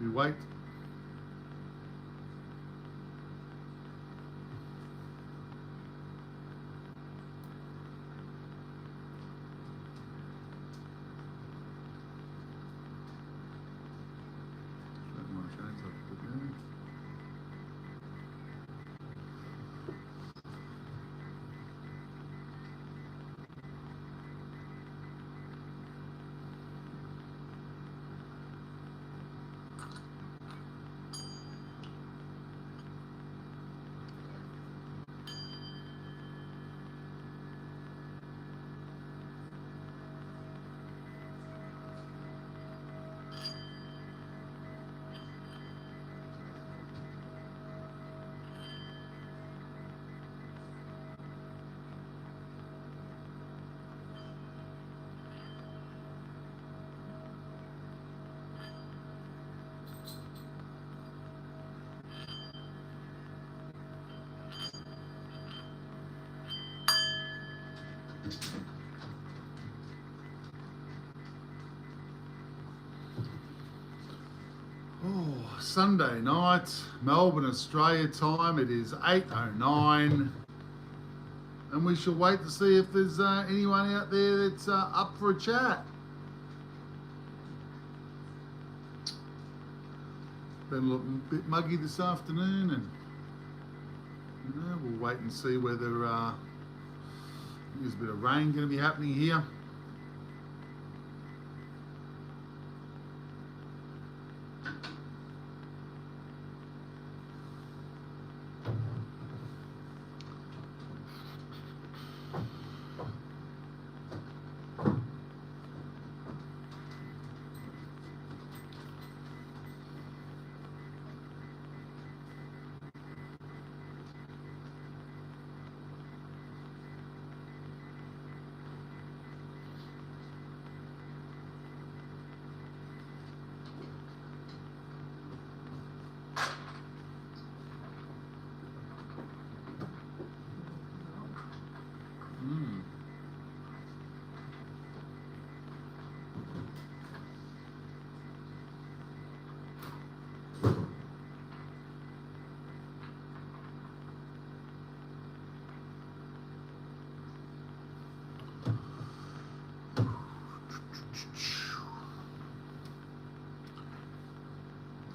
We wait. Oh, Sunday night, Melbourne, Australia time. It is 8:09, and we shall wait to see if there's anyone out there that's up for a chat. Been a little bit muggy this afternoon, and we'll wait and see whether there's a bit of rain going to be happening here.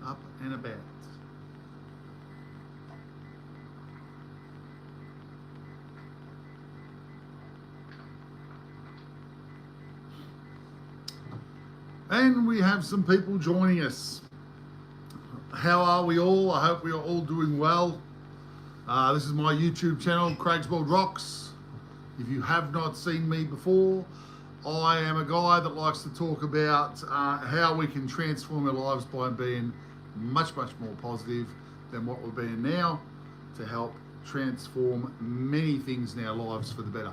Up and about. And we have some people joining us. How are we all? I hope we are all doing well. This is my YouTube channel, Craig's World Rocks. If you have not seen me before, I am a guy that likes to talk about how we can transform our lives by being much more positive than what we're being now, to help transform many things in our lives for the better.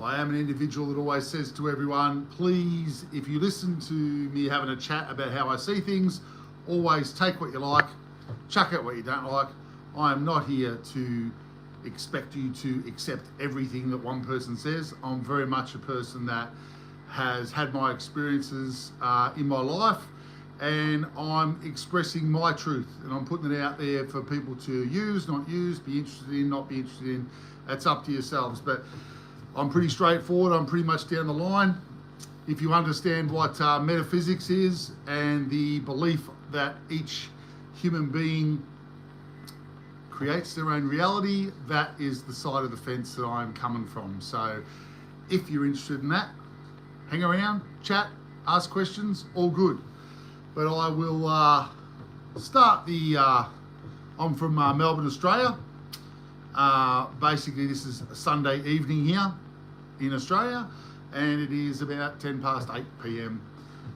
I am an individual that always says to everyone, please, if you listen to me having a chat about how I see things, always take what you like, chuck out what you don't like. I am not here to expect you to accept everything that one person says. I'm very much a person that has had my experiences in my life, and I'm expressing my truth, and I'm putting it out there for people to use, not use, be interested in, not be interested in. That's up to yourselves. But I'm pretty straightforward. I'm pretty much down the line. If you understand what metaphysics is and the belief that each human being creates their own reality, that is the side of the fence that I'm coming from. So if you're interested in that, hang around, chat, ask questions, all good. But I will start the, I'm from Melbourne, Australia. Basically this is a Sunday evening here in Australia, and it is about 10 past 8 p.m.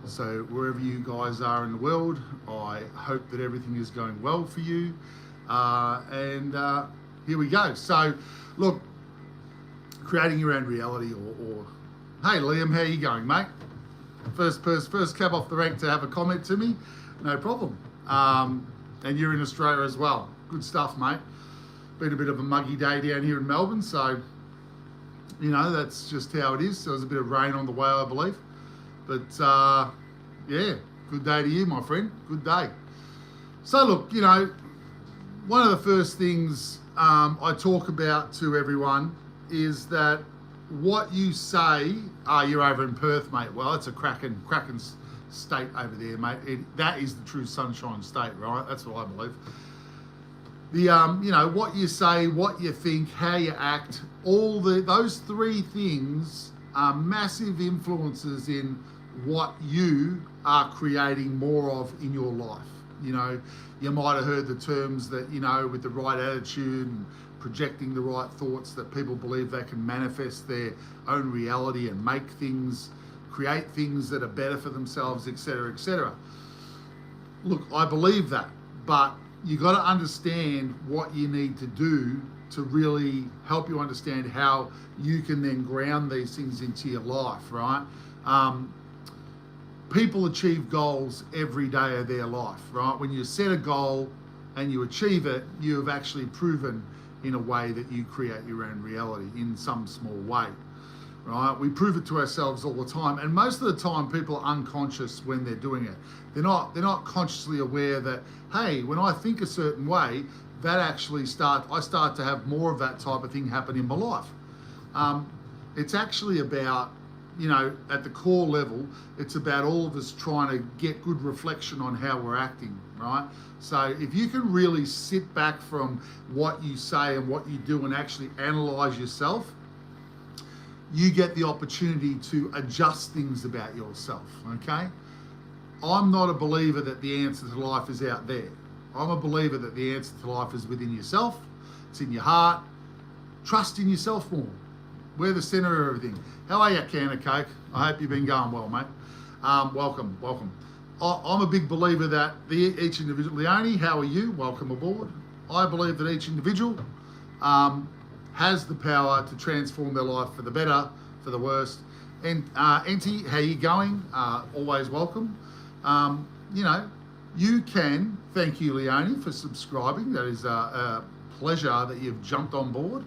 So wherever you guys are in the world, I hope that everything is going well for you. And here we go. So look, creating your own reality, or hey Liam, how you going, mate? First cab off the rank to have a comment to me, no problem. And you're in Australia as well. Good stuff, mate. Been a bit of a muggy day down here in Melbourne, so you know, that's just how it is. There was a bit of rain on the way, I believe. But yeah, Good day to you, my friend. Good day. So look, you know, one of the first things I talk about to everyone is that what you say, you're over in Perth, mate. Well, it's a cracking state over there, mate. That is the true sunshine state, right? That's what I believe. You know, what you say, what you think, how you act, those three things are massive influences in what you are creating more of in your life. You know, you might have heard the terms that, you know, with the right attitude and projecting the right thoughts, that people believe they can manifest their own reality and make things, create things that are better for themselves, etc., etc. Look, I believe that, but you got to understand what you need to do to really help you understand how you can then ground these things into your life, right? People achieve goals every day of their life, right? When you set a goal and you achieve it, you have actually proven in a way that you create your own reality in some small way, right? We prove it to ourselves all the time, and most of the time people are unconscious when they're doing it. They're not consciously aware that, hey, when I think a certain way, that actually I start to have more of that type of thing happen in my life. It's actually about, you know, at the core level, it's about all of us trying to get good reflection on how we're acting, right? So if you can really sit back from what you say and what you do and actually analyze yourself, you get the opportunity to adjust things about yourself, okay? I'm not a believer that the answer to life is out there. I'm a believer that the answer to life is within yourself. It's in your heart. Trust in yourself more. We're the center of everything. How are you, can of Coke? I hope you've been going well, mate. Welcome. I'm a big believer that each individual, Leonie, how are you? Welcome aboard. I believe that each individual has the power to transform their life for the better, for the worst. And Enti, how you going? Always welcome. You know, you can, thank you, Leonie, for subscribing. That is a pleasure that you've jumped on board.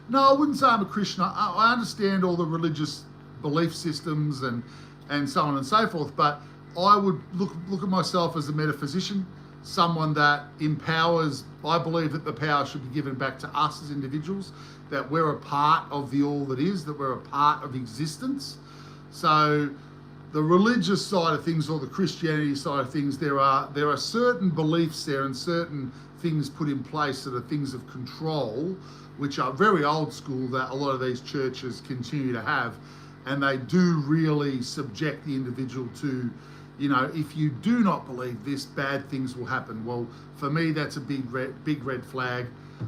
No, I wouldn't say I'm a Christian. I understand all the religious belief systems and so on and so forth, but I would look at myself as a metaphysician, someone that empowers. I believe that the power should be given back to us as individuals, that we're a part of the all that is, that we're a part of existence. So the religious side of things, or the Christianity side of things, there are certain beliefs there and certain things put in place that are things of control, which are very old school, that a lot of these churches continue to have, and they do really subject the individual to, you know, if you do not believe this, bad things will happen. Well, for me, that's a big red flag,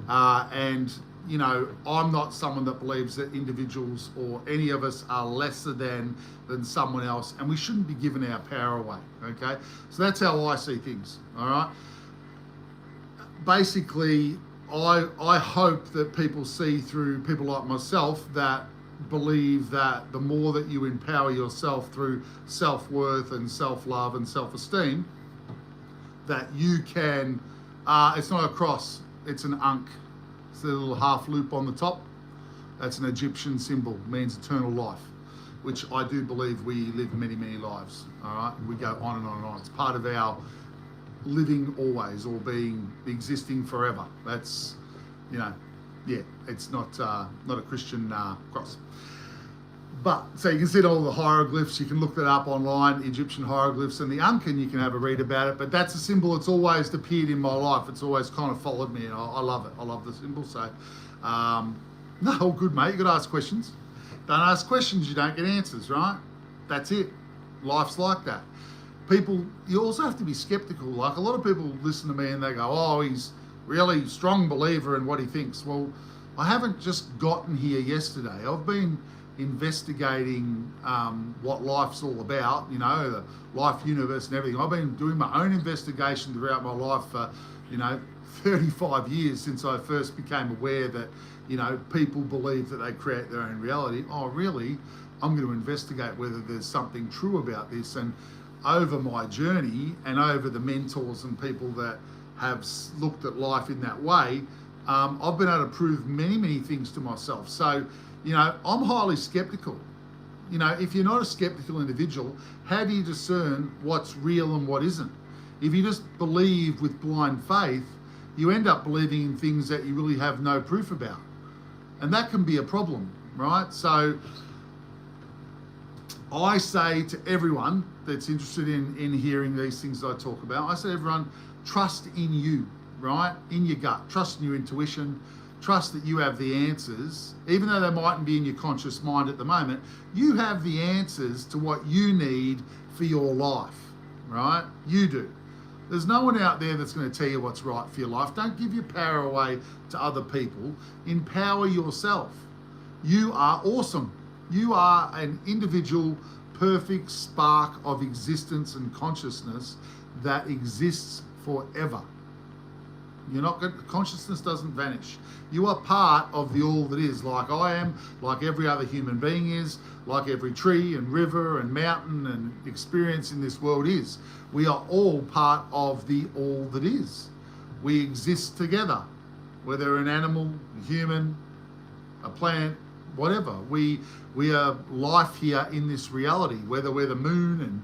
and you know, I'm not someone that believes that individuals or any of us are lesser than someone else, and we shouldn't be giving our power away, okay? So that's how I see things, all right? Basically, I hope that people see through people like myself that believe that the more that you empower yourself through self-worth and self-love and self-esteem, that you can, it's not a cross, it's an ankh. It's a little half loop on the top. That's an Egyptian symbol, means eternal life, which I do believe we live many, many lives, all right? We go on and on and on. It's part of our living always, or existing forever. That's, you know, yeah, it's not a Christian cross. But, so you can see all the hieroglyphs, you can look that up online, Egyptian hieroglyphs and the ankh, and you can have a read about it. But that's a symbol that's always appeared in my life. It's always kind of followed me, and I love it. I love the symbol. So, no, all good, mate. You got to ask questions. Don't ask questions, you don't get answers, right? That's it. Life's like that. People, you also have to be skeptical. Like, a lot of people listen to me and they go, oh, he's really strong believer in what he thinks. Well, I haven't just gotten here yesterday. I've been investigating what life's all about, you know, the life universe and everything. I've been doing my own investigation throughout my life for, you know, 35 years since I first became aware that, you know, people believe that they create their own reality. Oh, really? I'm going to investigate whether there's something true about this. And over my journey and over the mentors and people that have looked at life in that way, I've been able to prove many, many things to myself. So, you know, I'm highly skeptical. if you're not a skeptical individual, how do you discern what's real and what isn't? If you just believe with blind faith, you end up believing in things that you really have no proof about. And that can be a problem, right? So I say to everyone that's interested in hearing these things that I talk about, I say to everyone, trust in you, right? In your gut, trust in your intuition, trust that you have the answers, even though they mightn't be in your conscious mind at the moment. You have the answers to what you need for your life, right? You do. There's no one out there that's going to tell you what's right for your life. Don't give your power away to other people. Empower yourself. You are awesome. You are an individual, perfect spark of existence and consciousness that exists forever. Consciousness doesn't vanish. You are part of the all that is, like I am, like every other human being is, like every tree and river and mountain and experience in this world is. We are all part of the all that is. We exist together, whether an animal, a human, a plant, whatever. We are life here in this reality, whether we're the moon and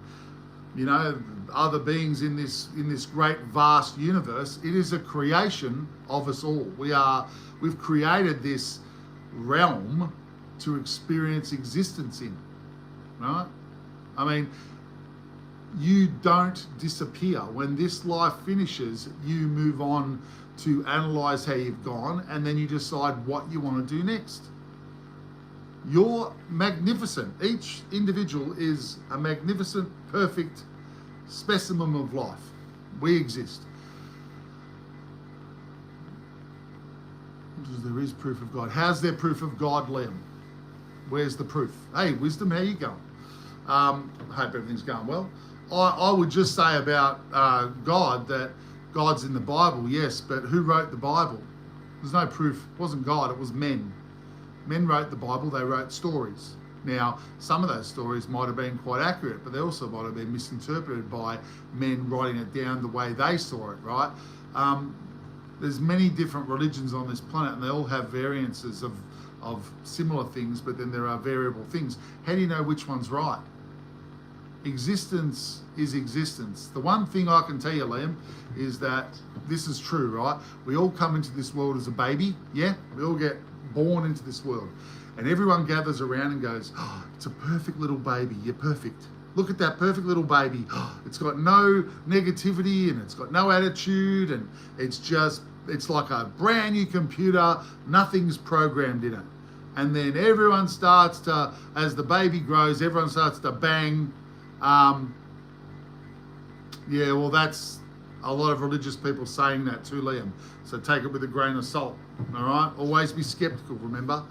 other beings in this great vast universe. It is a creation of us all. We've created this realm to experience existence in, right? I mean, you don't disappear. When this life finishes, you move on to analyze how you've gone, and then you decide what you want to do next. You're magnificent. Each individual is a magnificent, perfect specimen of life. We exist. There is proof of God. How's there proof of God, Liam? Where's the proof? Hey, Wisdom, how you going? I hope everything's going well. I would just say about God that God's in the Bible, yes, but who wrote the Bible? There's no proof. It wasn't God, it was men. Men wrote the Bible, they wrote stories. Now, some of those stories might have been quite accurate, but they also might have been misinterpreted by men writing it down the way they saw it, right? There's many different religions on this planet, and they all have variances of similar things, but then there are variable things. How do you know which one's right? Existence is existence. The one thing I can tell you, Liam, is that this is true, right? We all come into this world as a baby, yeah? We all get born into this world. And everyone gathers around and goes, oh, it's a perfect little baby. You're perfect. Look at that perfect little baby. Oh, it's got no negativity and it's got no attitude, and it's like a brand new computer. Nothing's programmed in it. And then everyone starts to, as the baby grows, everyone starts to bang. Yeah, well, that's a lot of religious people saying that too, Liam. So take it with a grain of salt, all right? Always be skeptical, remember?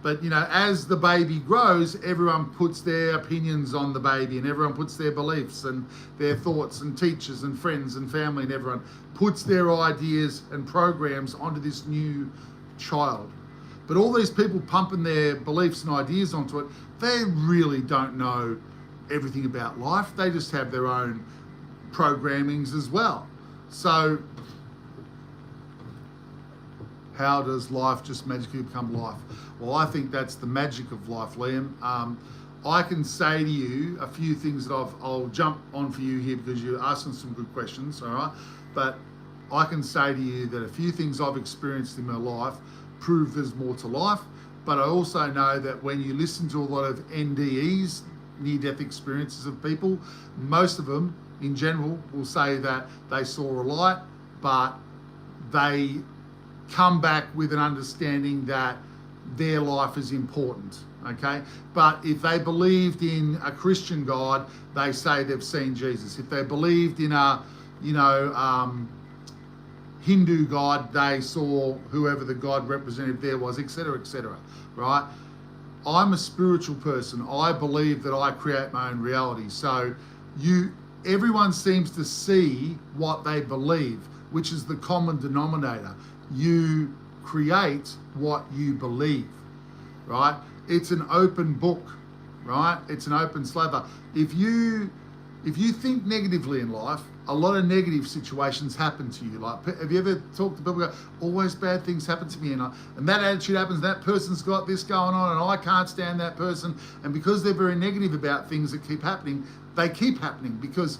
But, as the baby grows, everyone puts their opinions on the baby, and everyone puts their beliefs and their thoughts, and teachers and friends and family, and everyone puts their ideas and programs onto this new child. But all these people pumping their beliefs and ideas onto it, they really don't know everything about life. They just have their own programmings as well. So how does life just magically become life? Well, I think that's the magic of life, Liam. I can say to you a few things that I'll jump on for you here because you're asking some good questions, all right? But I can say to you that a few things I've experienced in my life prove there's more to life. But I also know that when you listen to a lot of NDEs, near-death experiences of people, most of them, in general, will say that they saw a light, but they come back with an understanding that their life is important, okay? But if they believed in a Christian God, they say they've seen Jesus. If they believed in a, Hindu God, they saw whoever the God representative there was, etc., right? I'm a spiritual person. I believe that I create my own reality. So everyone seems to see what they believe, which is the common denominator. You create what you believe, right? It's an open book, right? It's an open slather. If you if you think negatively in life, a lot of negative situations happen to you. Like, have you ever talked to people who go, always bad things happen to me, and that attitude happens, that person's got this going on, and I can't stand that person. And because they're very negative about things that keep happening, they keep happening, because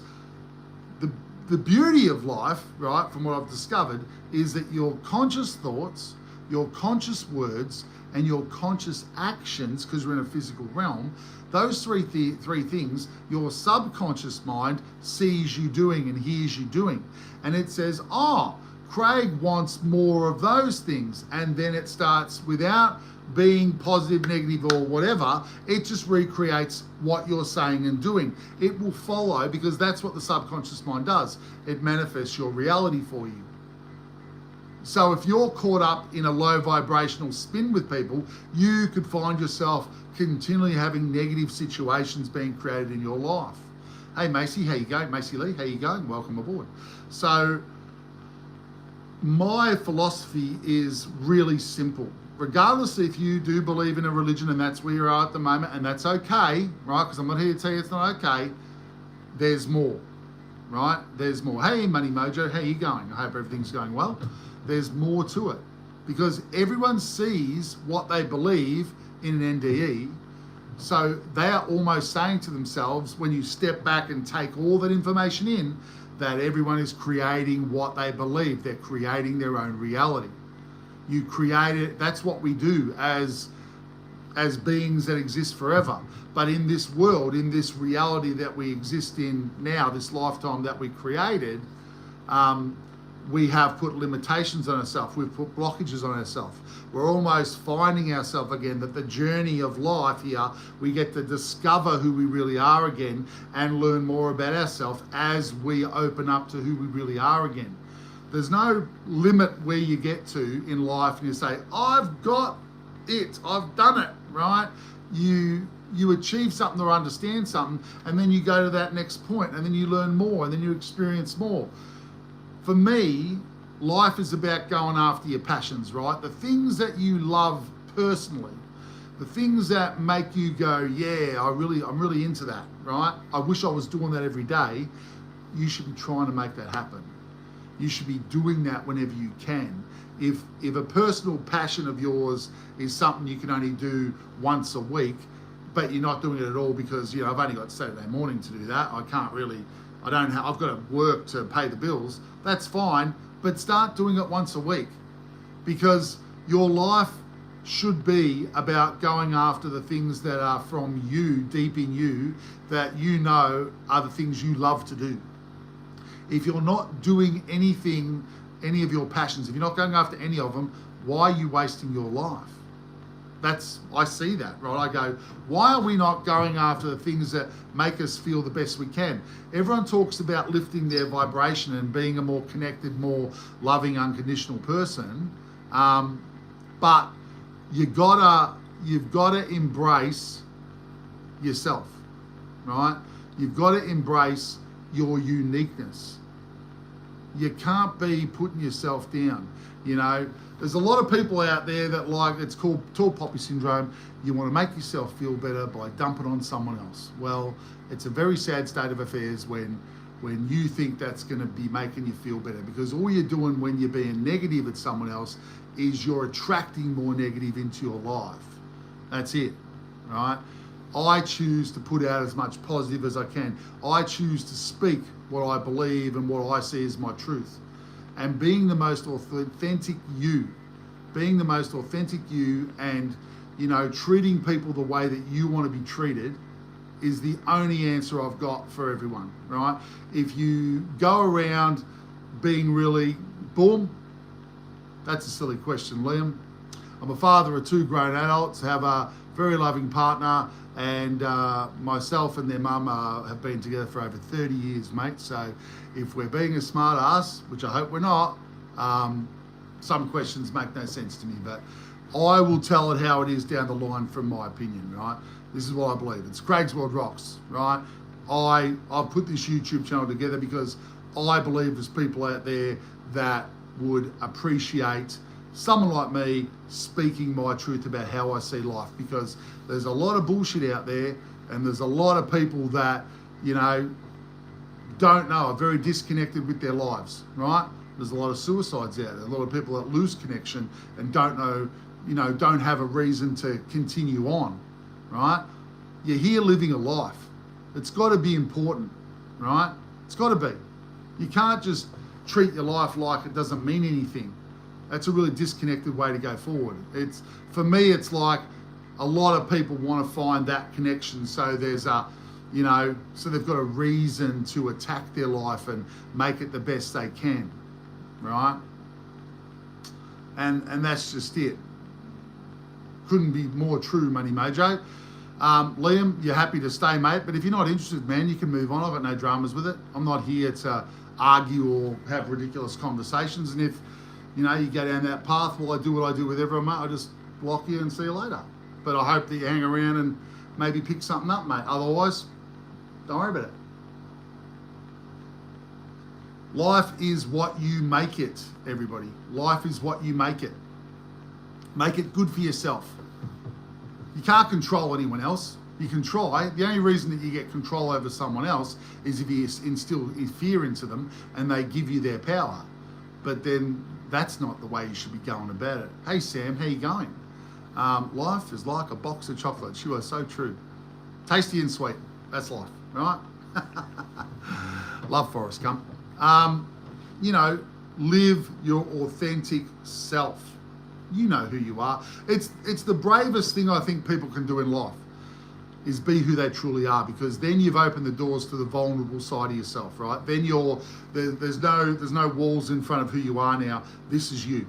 the beauty of life, right, from what I've discovered, is that your conscious thoughts, your conscious words, and your conscious actions, because we're in a physical realm, those three things, your subconscious mind sees you doing and hears you doing. And it says, oh, Craig wants more of those things. And then it starts, without being positive, negative, or whatever, it just recreates what you're saying and doing. It will follow, because that's what the subconscious mind does. It manifests your reality for you. So if you're caught up in a low vibrational spin with people, you could find yourself continually having negative situations being created in your life. Hey Macy, how you going? Macy Lee, how you going? Welcome aboard. So my philosophy is really simple. Regardless if you do believe in a religion and that's where you are at the moment, and that's okay, right? Because I'm not here to tell you it's not okay. There's more, right? There's more. Hey Money Mojo, how you going? I hope everything's going well. There's more to it, because everyone sees what they believe in an NDE. So they are almost saying to themselves, when you step back and take all that information in, that everyone is creating what they believe. They're creating their own reality. You create it. That's what we do as beings that exist forever. But in this world, in this reality that we exist in now, this lifetime that we created, we have put limitations on ourselves. We've put blockages on ourselves. We're almost finding ourselves again, that the journey of life here, we get to discover who we really are again and learn more about ourselves as we open up to who we really are again. There's no limit where you get to in life and you say, I've got it, I've done it, right? You achieve something or understand something, and then you go to that next point, and then you learn more, and then you experience more. For me, life is about going after your passions, right? The things that you love personally, the things that make you go, yeah, I'm really into that, right? I wish I was doing that every day. You should be trying to make that happen. You should be doing that whenever you can. If a personal passion of yours is something you can only do once a week, but you're not doing it at all because, I've only got Saturday morning to do that. I've got to work to pay the bills. That's fine, but start doing it once a week, because your life should be about going after the things that are from you, deep in you, that you know are the things you love to do. If you're not doing anything, any of your passions, if you're not going after any of them, why are you wasting your life? I see that, right? I go, why are we not going after the things that make us feel the best we can? Everyone talks about lifting their vibration and being a more connected, more loving, unconditional person. But you've got to embrace yourself, right? You've got to embrace your uniqueness. You can't be putting yourself down. There's a lot of people out there that it's called tall poppy syndrome. You want to make yourself feel better by dumping on someone else. Well, it's a very sad state of affairs when you think that's going to be making you feel better, because all you're doing when you're being negative at someone else is you're attracting more negative into your life. That's it, right? I choose to put out as much positive as I can. I choose to speak what I believe and what I see as my truth. And being the most authentic you, and, treating people the way that you want to be treated is the only answer I've got for everyone, right? If you go around being really, boom, that's a silly question, Liam. I'm a father of 2 grown adults, have a very loving partner, and myself and their mum have been together for over 30 years, mate. So if we're being a smart ass, which I hope we're not, some questions make no sense to me, but I will tell it how it is down the line from my opinion, right? This is what I believe. It's Craig's World Rocks, right? I've put this YouTube channel together because I believe there's people out there that would appreciate someone like me speaking my truth about how I see life, because there's a lot of bullshit out there, and there's a lot of people that, don't know, are very disconnected with their lives, right? There's a lot of suicides out there, a lot of people that lose connection and don't know, don't have a reason to continue on, right? You're here living a life. It's got to be important, right? It's got to be. You can't just treat your life like it doesn't mean anything. That's a really disconnected way to go forward. For me, it's like a lot of people want to find that connection, so there's a, so they've got a reason to attack their life and make it the best they can, right? And that's just it. Couldn't be more true, Money Mojo. Liam, you're happy to stay, mate, but if you're not interested, man, you can move on. I've got no dramas with it. I'm not here to argue or have ridiculous conversations, and if you go down that path, well, I do what I do with everyone, mate. I just block you and see you later. But I hope that you hang around and maybe pick something up, mate. Otherwise, don't worry about it. Life is what you make it, everybody. Life is what you make it. Make it good for yourself. You can't control anyone else. You can try. The only reason that you get control over someone else is if you instill fear into them and they give you their power. But then that's not the way you should be going about it. Hey, Sam, how you going? Life is like a box of chocolates. You are so true. Tasty and sweet. That's life, right? Love Forrest Gump. Live your authentic self. You know who you are. It's the bravest thing I think people can do in life, is be who they truly are, because then you've opened the doors to the vulnerable side of yourself, right? Then there's no walls in front of who you are now. This is you.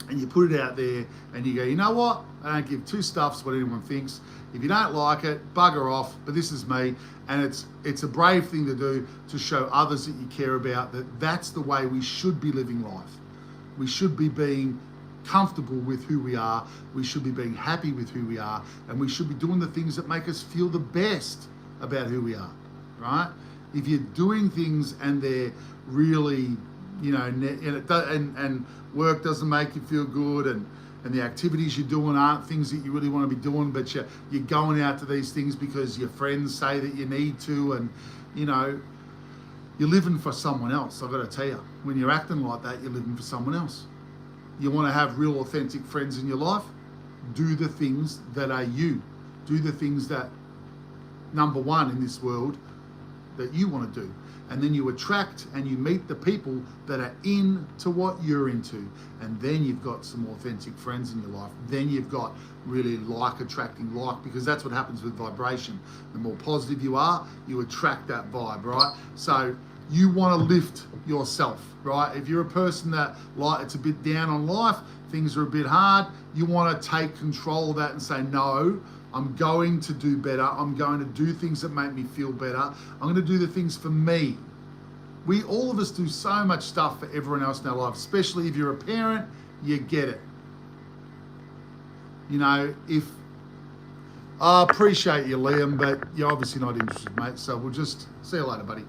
And you put it out there and you go, you know what? I don't give two stuffs what anyone thinks. If you don't like it, bugger off, but this is me. And it's a brave thing to do, to show others that you care about that that's the way we should be living life. We should be being comfortable with who we are. We should be being happy with who we are. And we should be doing the things that make us feel the best about who we are, right? If you're doing things and they're really, and work doesn't make you feel good, and the activities you're doing aren't things that you really want to be doing, but you're going out to these things because your friends say that you need to, and you're living for someone else. I've got to tell you, when you're acting like that, you're living for someone else. You want to have real authentic friends in your life? Do the things that are you. Do the things that, number one in this world, that you want to do. And then you attract and you meet the people that are into what you're into. And then you've got some authentic friends in your life. Then you've got really like attracting like, because that's what happens with vibration. The more positive you are, you attract that vibe, right? So you want to lift yourself, right? If you're a person that it's a bit down on life, things are a bit hard, you want to take control of that and say, no, I'm going to do better. I'm going to do things that make me feel better. I'm going to do the things for me. All of us do so much stuff for everyone else in our life, especially if you're a parent, you get it. I appreciate you, Liam, but you're obviously not interested, mate. So we'll just see you later, buddy.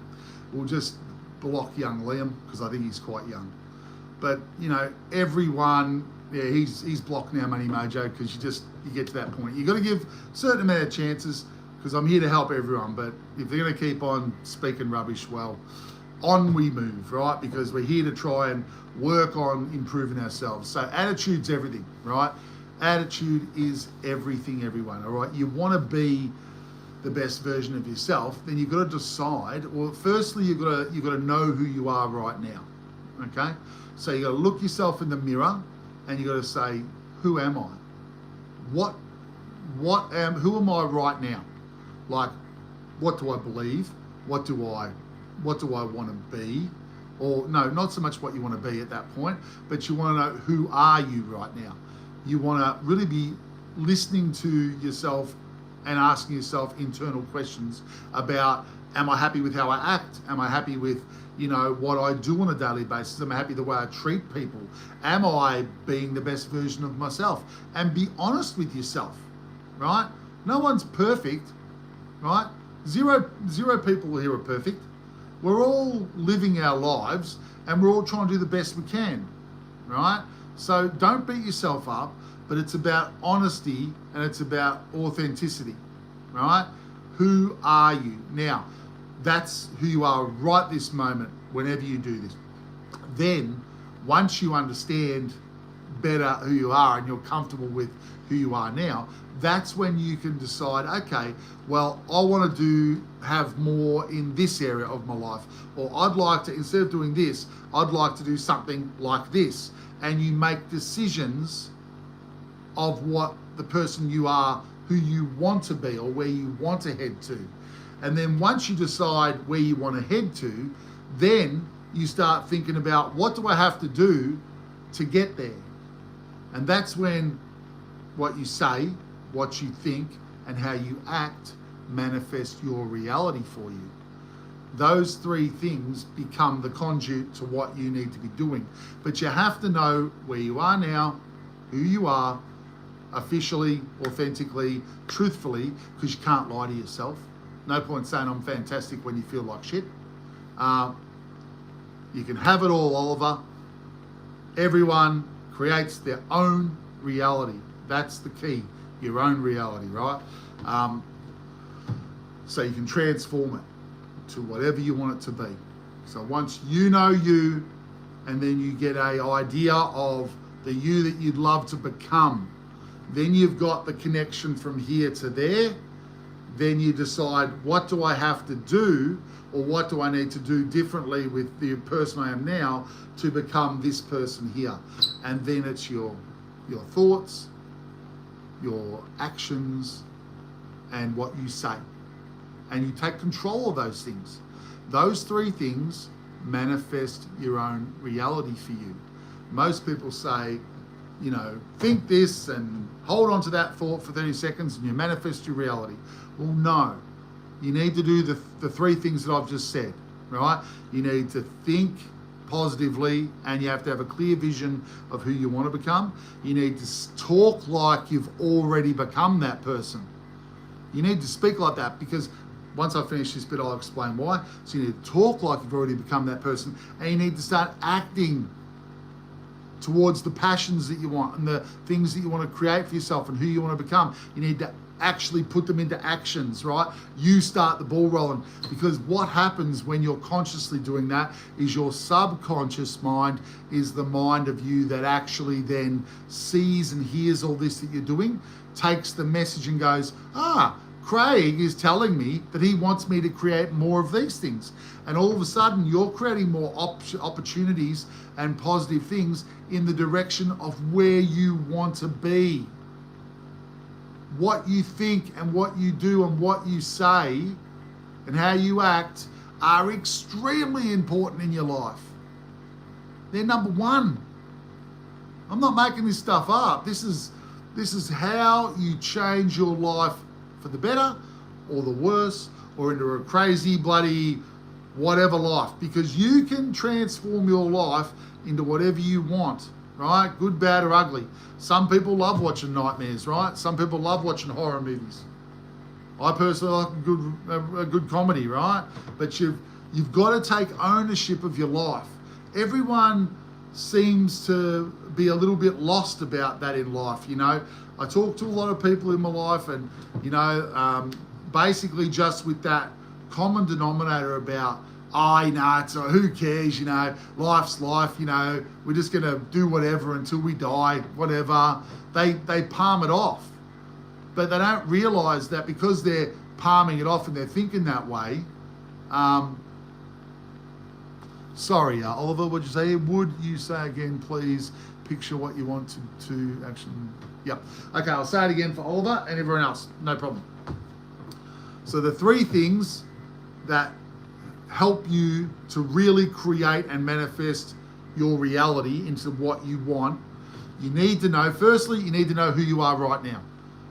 We'll just block young Liam because I think he's quite young. But everyone, he's blocked now, Money Mojo, because you get to that point. You've got to give a certain amount of chances, because I'm here to help everyone. But if they're going to keep on speaking rubbish, well, on we move, right? Because we're here to try and work on improving ourselves. So attitude's everything, right? Attitude is everything, everyone, all right? You want to be the best version of yourself, then you've got to decide, well, firstly, you've got to know who you are right now, okay? So you've got to look yourself in the mirror and you've got to say, who am I? Who am I right now? Like, what do I believe? What do I want to be? Or no, not so much what you want to be at that point, but you want to know, who are you right now? You want to really be listening to yourself and asking yourself internal questions about, am I happy with how I act? Am I happy with, what I do on a daily basis? Am I happy the way I treat people? Am I being the best version of myself? And be honest with yourself, right? No one's perfect, right? Zero people here are perfect. We're all living our lives and we're all trying to do the best we can, right? So don't beat yourself up, but it's about honesty and it's about authenticity, right? Who are you? Now, That's who you are right this moment whenever you do this. Then, once you understand better who you are and you're comfortable with who you are now, that's when you can decide, okay, well, I want to have more in this area of my life, or I'd like to, instead of doing this, I'd like to do something like this. And you make decisions of what the person you are, who you want to be, or where you want to head to. And then once you decide where you want to head to, then you start thinking about, what do I have to do to get there? And that's when what you say, what you think, and how you act manifest your reality for you. Those three things become the conduit to what you need to be doing. But you have to know where you are now, who you are, officially, authentically, truthfully, because you can't lie to yourself. No point saying I'm fantastic when you feel like shit. You can have it all, Oliver. Everyone creates their own reality. That's the key, your own reality, right? So you can transform it to whatever you want it to be. So once you know you, and then you get an idea of the you that you'd love to become, then you've got the connection from here to there. Then you decide, what do I have to do, or what do I need to do differently with the person I am now to become this person here? And then it's your thoughts, your actions, and what you say. And you take control of those things. Those three things manifest your own reality for you. Most people say, think this and hold on to that thought for 30 seconds and you manifest your reality. Well, no. You need to do the three things that I've just said, right? You need to think positively, and you have to have a clear vision of who you want to become. You need to talk like you've already become that person. You need to speak like that, because once I finish this bit, I'll explain why. So you need to talk like you've already become that person, and you need to start acting towards the passions that you want and the things that you want to create for yourself and who you want to become. You need to actually put them into actions, right? You start the ball rolling, because what happens when you're consciously doing that is your subconscious mind is the mind of you that actually then sees and hears all this that you're doing, takes the message and goes, Craig is telling me that he wants me to create more of these things. And all of a sudden you're creating more opportunities and positive things in the direction of where you want to be. What you think and what you do and what you say and how you act are extremely important in your life. They're number one. I'm not making this stuff up. This is how you change your life for the better or the worse, or into a crazy bloody whatever life, because you can transform your life into whatever you want, right? Good, bad, or ugly. Some people love watching nightmares, right? Some people love watching horror movies. I personally like a good comedy, right? But you've got to take ownership of your life. Everyone seems to be a little bit lost about that in life. I talk to a lot of people in my life, and basically just with that common denominator about, who cares, life's life, we're just going to do whatever until we die, whatever. They palm it off. But they don't realize that because they're palming it off and they're thinking that way. Sorry, Oliver, what'd you say? Would you say again, please, picture what you want to actually... Yep. Okay, I'll say it again for Oliver and everyone else. No problem. So the three things that help you to really create and manifest your reality into what you want, you need to know, firstly, you need to know who you are right now.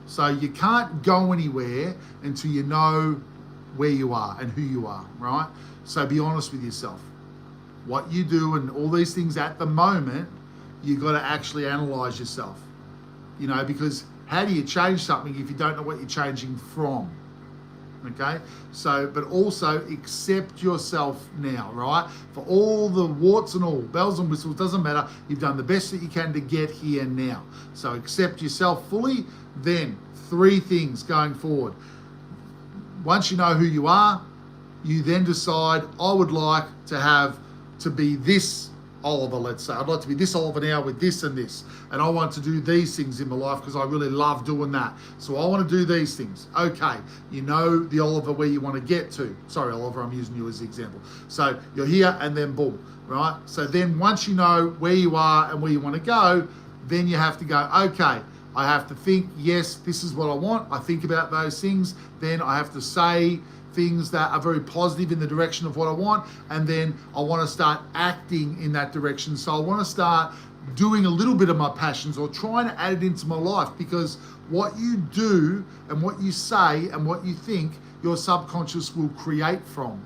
So you can't go anywhere until you know where you are and who you are, right? So be honest with yourself. What you do and all these things at the moment, you've got to actually analyze yourself. Because how do you change something if you don't know what you're changing from? Okay, so, but also accept yourself now, right? For all the warts and all, bells and whistles, doesn't matter. You've done the best that you can to get here now. So accept yourself fully. Then three things going forward. Once you know who you are, You then decide, I would like to be this Oliver, let's say. I'd like to be this Oliver now with this and this. And I want to do these things in my life because I really love doing that. So I want to do these things. Okay, you know the Oliver where you want to get to. Sorry, Oliver, I'm using you as the example. So you're here and then boom, right? So then once you know where you are and where you want to go, then you have to go, okay, I have to think, yes, this is what I want. I think about those things. Then I have to say things that are very positive in the direction of what I want, and then I want to start acting in that direction. So I want to start doing a little bit of my passions or trying to add it into my life, because what you do and what you say and what you think, your subconscious will create from.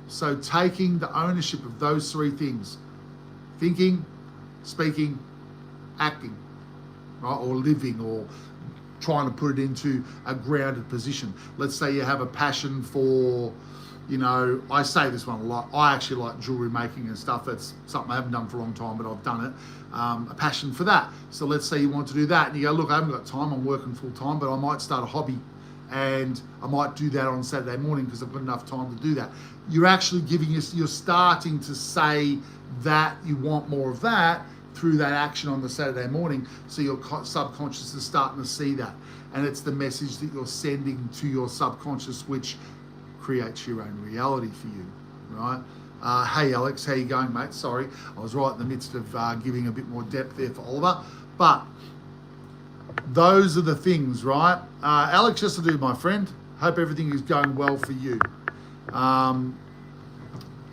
So taking the ownership of those three things: thinking, speaking, acting, right? Or living, or trying to put it into a grounded position. Let's say you have a passion for, I say this one a lot, I actually like jewelry making and stuff. That's something I haven't done for a long time, but I've done it. A passion for that. So let's say you want to do that and you go, look, I haven't got time, I'm working full time, but I might start a hobby and I might do that on Saturday morning because I've got enough time to do that. You're actually you're starting to say that you want more of that through that action on the Saturday morning. So your subconscious is starting to see that. And it's the message that you're sending to your subconscious, which creates your own reality for you, right? Hey, Alex, how you going, mate? Sorry, I was right in the midst of giving a bit more depth there for Oliver. But those are the things, right? Alex, just to do, my friend. Hope everything is going well for you.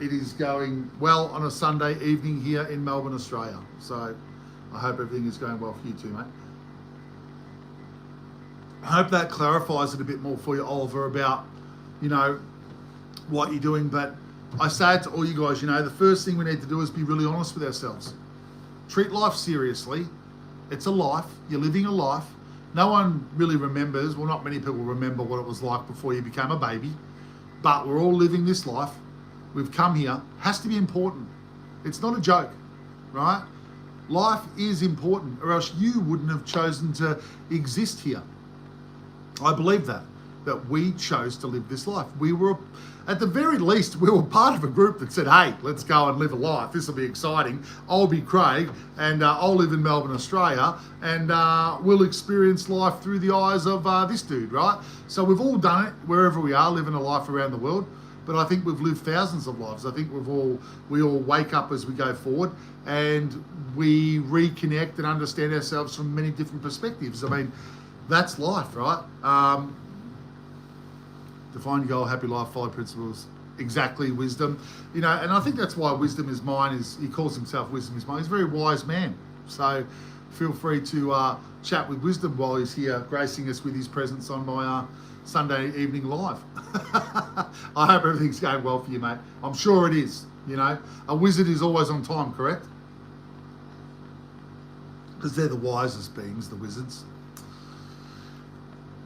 It is going well on a Sunday evening here in Melbourne, Australia. So I hope everything is going well for you too, mate. I hope that clarifies it a bit more for you, Oliver, about, what you're doing. But I say it to all you guys, the first thing we need to do is be really honest with ourselves. Treat life seriously. It's a life. You're living a life. No one really remembers, well, not many people remember what it was like before you became a baby, but we're all living this life. We've come here. Has to be important. It's not a joke, right? Life is important, or else you wouldn't have chosen to exist here. I believe that we chose to live this life. We were, at the very least, we were part of a group that said, hey, let's go and live a life. This will be exciting. I'll be Craig, and I'll live in Melbourne, Australia, and we'll experience life through the eyes of this dude, right? So we've all done it wherever we are, living a life around the world. But I think we've lived thousands of lives. I think we all wake up as we go forward, and we reconnect and understand ourselves from many different perspectives. I mean, that's life, right? Define your goal, happy life, follow principles. Exactly, wisdom. And I think that's why wisdom is mine. He calls himself wisdom is mine. He's a very wise man. So feel free to chat with wisdom while he's here, gracing us with his presence on my Sunday evening live. I hope everything's going well for you, mate. I'm sure it is. A wizard is always on time, correct? Because they're the wisest beings, the wizards.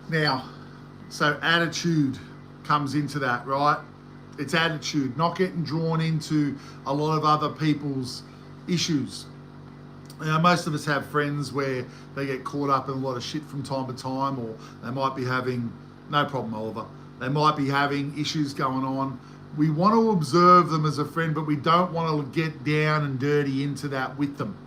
Now, so attitude comes into that, right? It's attitude, not getting drawn into a lot of other people's issues. Most of us have friends where they get caught up in a lot of shit from time to time, or they might be having, no problem, Oliver, they might be having issues going on. We want to observe them as a friend, but we don't want to get down and dirty into that with them,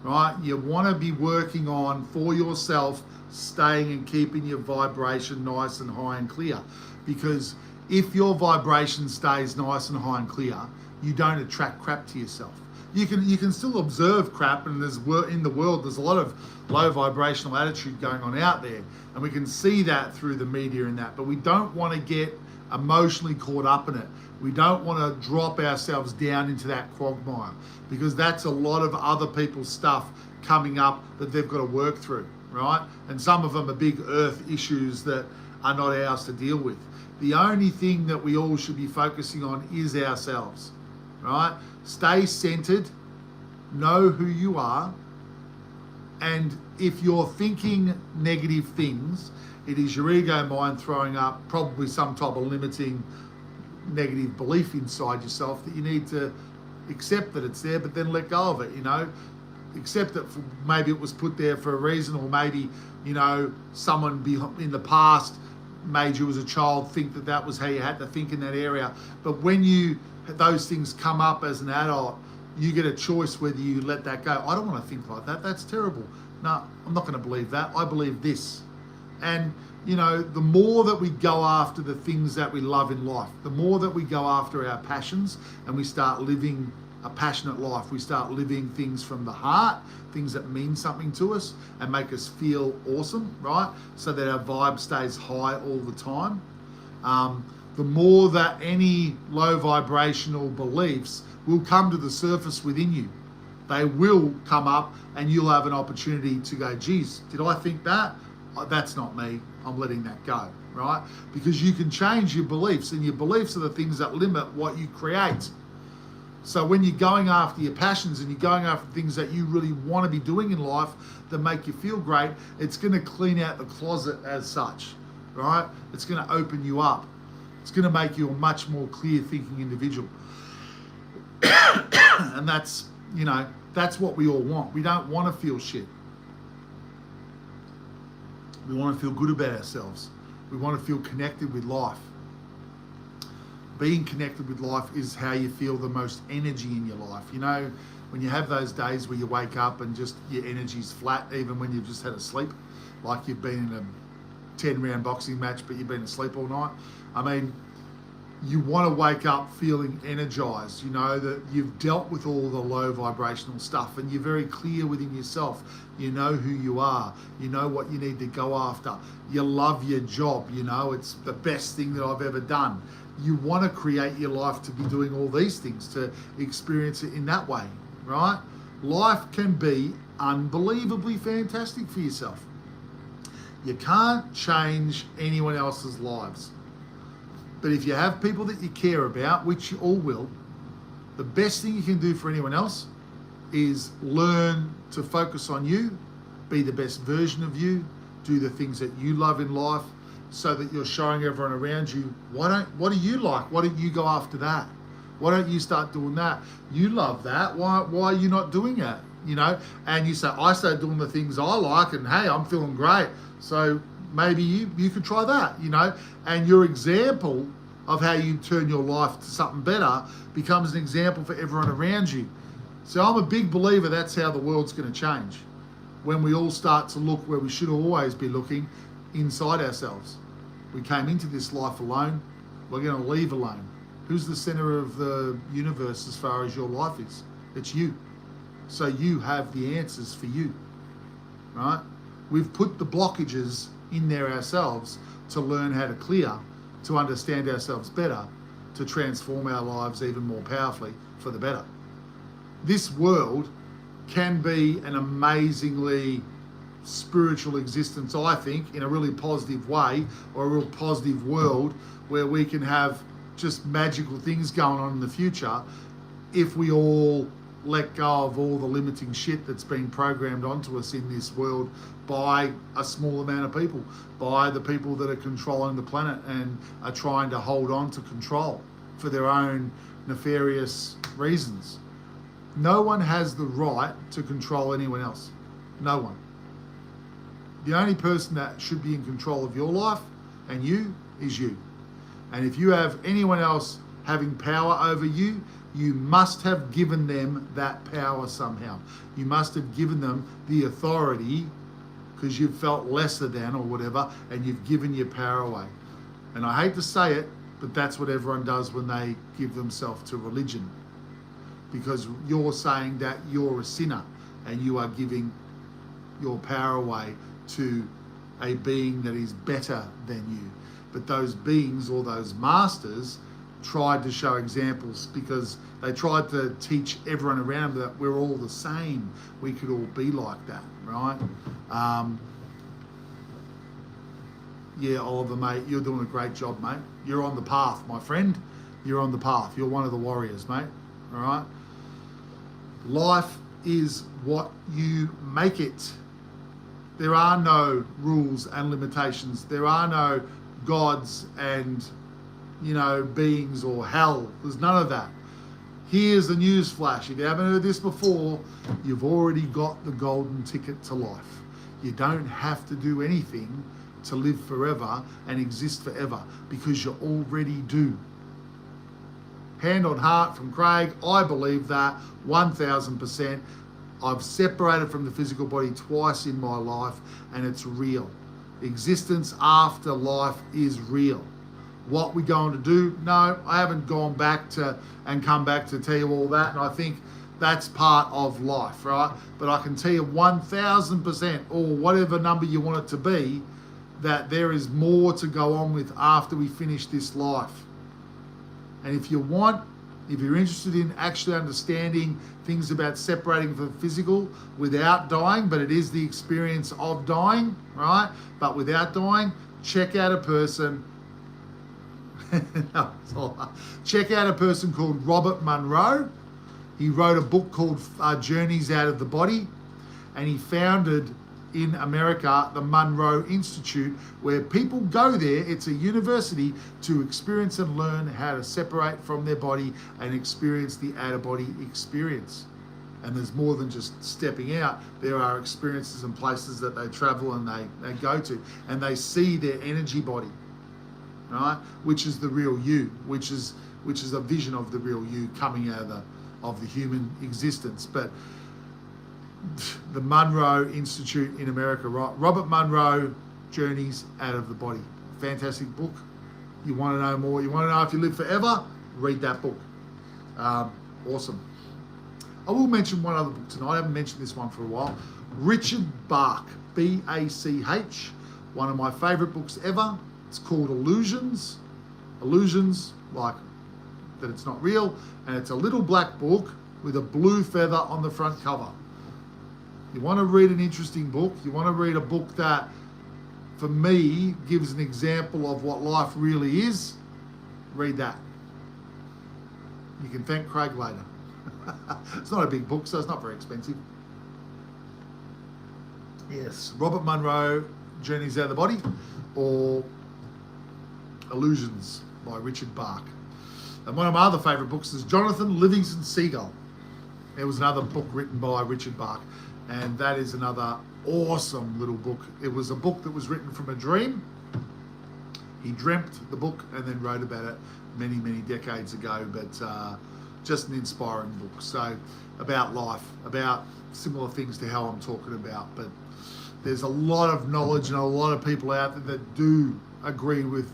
right? You want to be working on, for yourself, staying and keeping your vibration nice and high and clear. Because if your vibration stays nice and high and clear, you don't attract crap to yourself. You can still observe crap, and in the world there's a lot of low vibrational attitude going on out there, and we can see that through the media and that, but we don't want to get emotionally caught up in it. We don't want to drop ourselves down into that quagmire, because that's a lot of other people's stuff coming up that they've got to work through, right? And some of them are big earth issues that are not ours to deal with. The only thing that we all should be focusing on is ourselves, right? Stay centered, know who you are, and if you're thinking negative things, it is your ego mind throwing up probably some type of limiting negative belief inside yourself that you need to accept that it's there, but then let go of it, accept that maybe it was put there for a reason, or maybe, someone in the past made you as a child think that that was how you had to think in that area. But when those things come up as an adult, you get a choice whether you let that go. I don't want to think like that. That's terrible. No, I'm not going to believe that. I believe this. And, the more that we go after the things that we love in life, the more that we go after our passions and we start living a passionate life, we start living things from the heart, things that mean something to us and make us feel awesome, right? So that our vibe stays high all the time. The more that any low vibrational beliefs will come to the surface within you. They will come up and you'll have an opportunity to go, geez, did I think that? That's not me. I'm letting that go, right? Because you can change your beliefs, and your beliefs are the things that limit what you create. So when you're going after your passions and you're going after things that you really want to be doing in life that make you feel great, it's going to clean out the closet as such, right? It's going to open you up. It's going to make you a much more clear thinking individual. And that's what we all want. We don't want to feel shit. We want to feel good about ourselves. We want to feel connected with life. Being connected with life is how you feel the most energy in your life. When you have those days where you wake up and just your energy's flat, even when you've just had a sleep, like you've been in a 10-round boxing match, but you've been asleep all night. I mean, you want to wake up feeling energized, that you've dealt with all the low vibrational stuff and you're very clear within yourself. You know who you are. You know what you need to go after. You love your job. It's the best thing that I've ever done. You want to create your life to be doing all these things, to experience it in that way, right? Life can be unbelievably fantastic for yourself. You can't change anyone else's lives. But if you have people that you care about, which you all will, the best thing you can do for anyone else is learn to focus on you, be the best version of you, do the things that you love in life so that you're showing everyone around you, what do you like? Why don't you go after that? Why don't you start doing that? You love that. Why are you not doing it? And you say, I started doing the things I like and hey, I'm feeling great. So maybe you could try that, and your example of how you turn your life to something better becomes an example for everyone around you. So I'm a big believer that's how the world's going to change. When we all start to look where we should always be looking, inside ourselves. We came into this life alone. We're going to leave alone. Who's the center of the universe as far as your life is? It's you. So you have the answers for you, right? We've put the blockages in there ourselves to learn how to clear, to understand ourselves better, to transform our lives even more powerfully for the better. This world can be an amazingly spiritual existence, I think, in a really positive way, or a real positive world where we can have just magical things going on in the future if we all let go of all the limiting shit that's been programmed onto us in this world by a small amount of people, by the people that are controlling the planet and are trying to hold on to control for their own nefarious reasons. No one has the right to control anyone else. No one. The only person that should be in control of your life and you is you. And if you have anyone else having power over you, you must have given them that power somehow. You must have given them the authority because you've felt lesser than or whatever, and you've given your power away. And I hate to say it, but that's what everyone does when they give themselves to religion. Because you're saying that you're a sinner and you are giving your power away to a being that is better than you. But those beings or those masters tried to show examples because they tried to teach everyone around that we're all the same. We could all be like that, right? Yeah, Oliver, mate, you're doing a great job, mate. You're on the path, my friend. You're on the path. You're one of the warriors, mate. All right? Life is what you make it. There are no rules and limitations. There are no gods and, beings or hell. There's none of that. Here's the news flash. If you haven't heard this before, you've already got the golden ticket to life. You don't have to do anything to live forever and exist forever, because you already do. Hand on heart from Craig, I believe that 1000%. I've separated from the physical body twice in my life, and it's real. Existence after life is real. What we're going to do? No, I haven't gone back to and come back to tell you all that, and I think that's part of life, right? But I can tell you 1000%, or whatever number you want it to be, that there is more to go on with after we finish this life. And if you're interested in actually understanding things about separating from the physical without dying, but it is the experience of dying, right? But without dying, check out a person. Check out a person called Robert Monroe. He wrote a book called Journeys Out of the Body, and he founded in America the Monroe Institute, where people go there. It's a university to experience and learn how to separate from their body and experience the out-of-body experience. And there's more than just stepping out. There are experiences and places that they travel and they go to, and they see their energy body, right? Which is the real you, which is a vision of the real you coming out of the human existence. But the Monroe Institute in America, right? Robert Monroe, Journeys Out of the Body. Fantastic book. You want to know more? You want to know if you live forever? Read that book. Awesome. I will mention one other book tonight. I haven't mentioned this one for a while. Richard Bach, B-A-C-H. One of my favorite books ever. It's called Illusions. Illusions, like that it's not real. And it's a little black book with a blue feather on the front cover. You want to read an interesting book, you want to read a book that, for me, gives an example of what life really is, read that. You can thank Craig later. It's not a big book, so it's not very expensive. Yes, Robert Monroe, Journeys Out of the Body, or Illusions by Richard Bach. And one of my other favourite books is Jonathan Livingston Seagull. There was another book written by Richard Bach, and that is another awesome little book. It was a book that was written from a dream. He dreamt the book and then wrote about it many, many decades ago, but just an inspiring book. So about life, about similar things to how I'm talking about, but there's a lot of knowledge and a lot of people out there that do agree with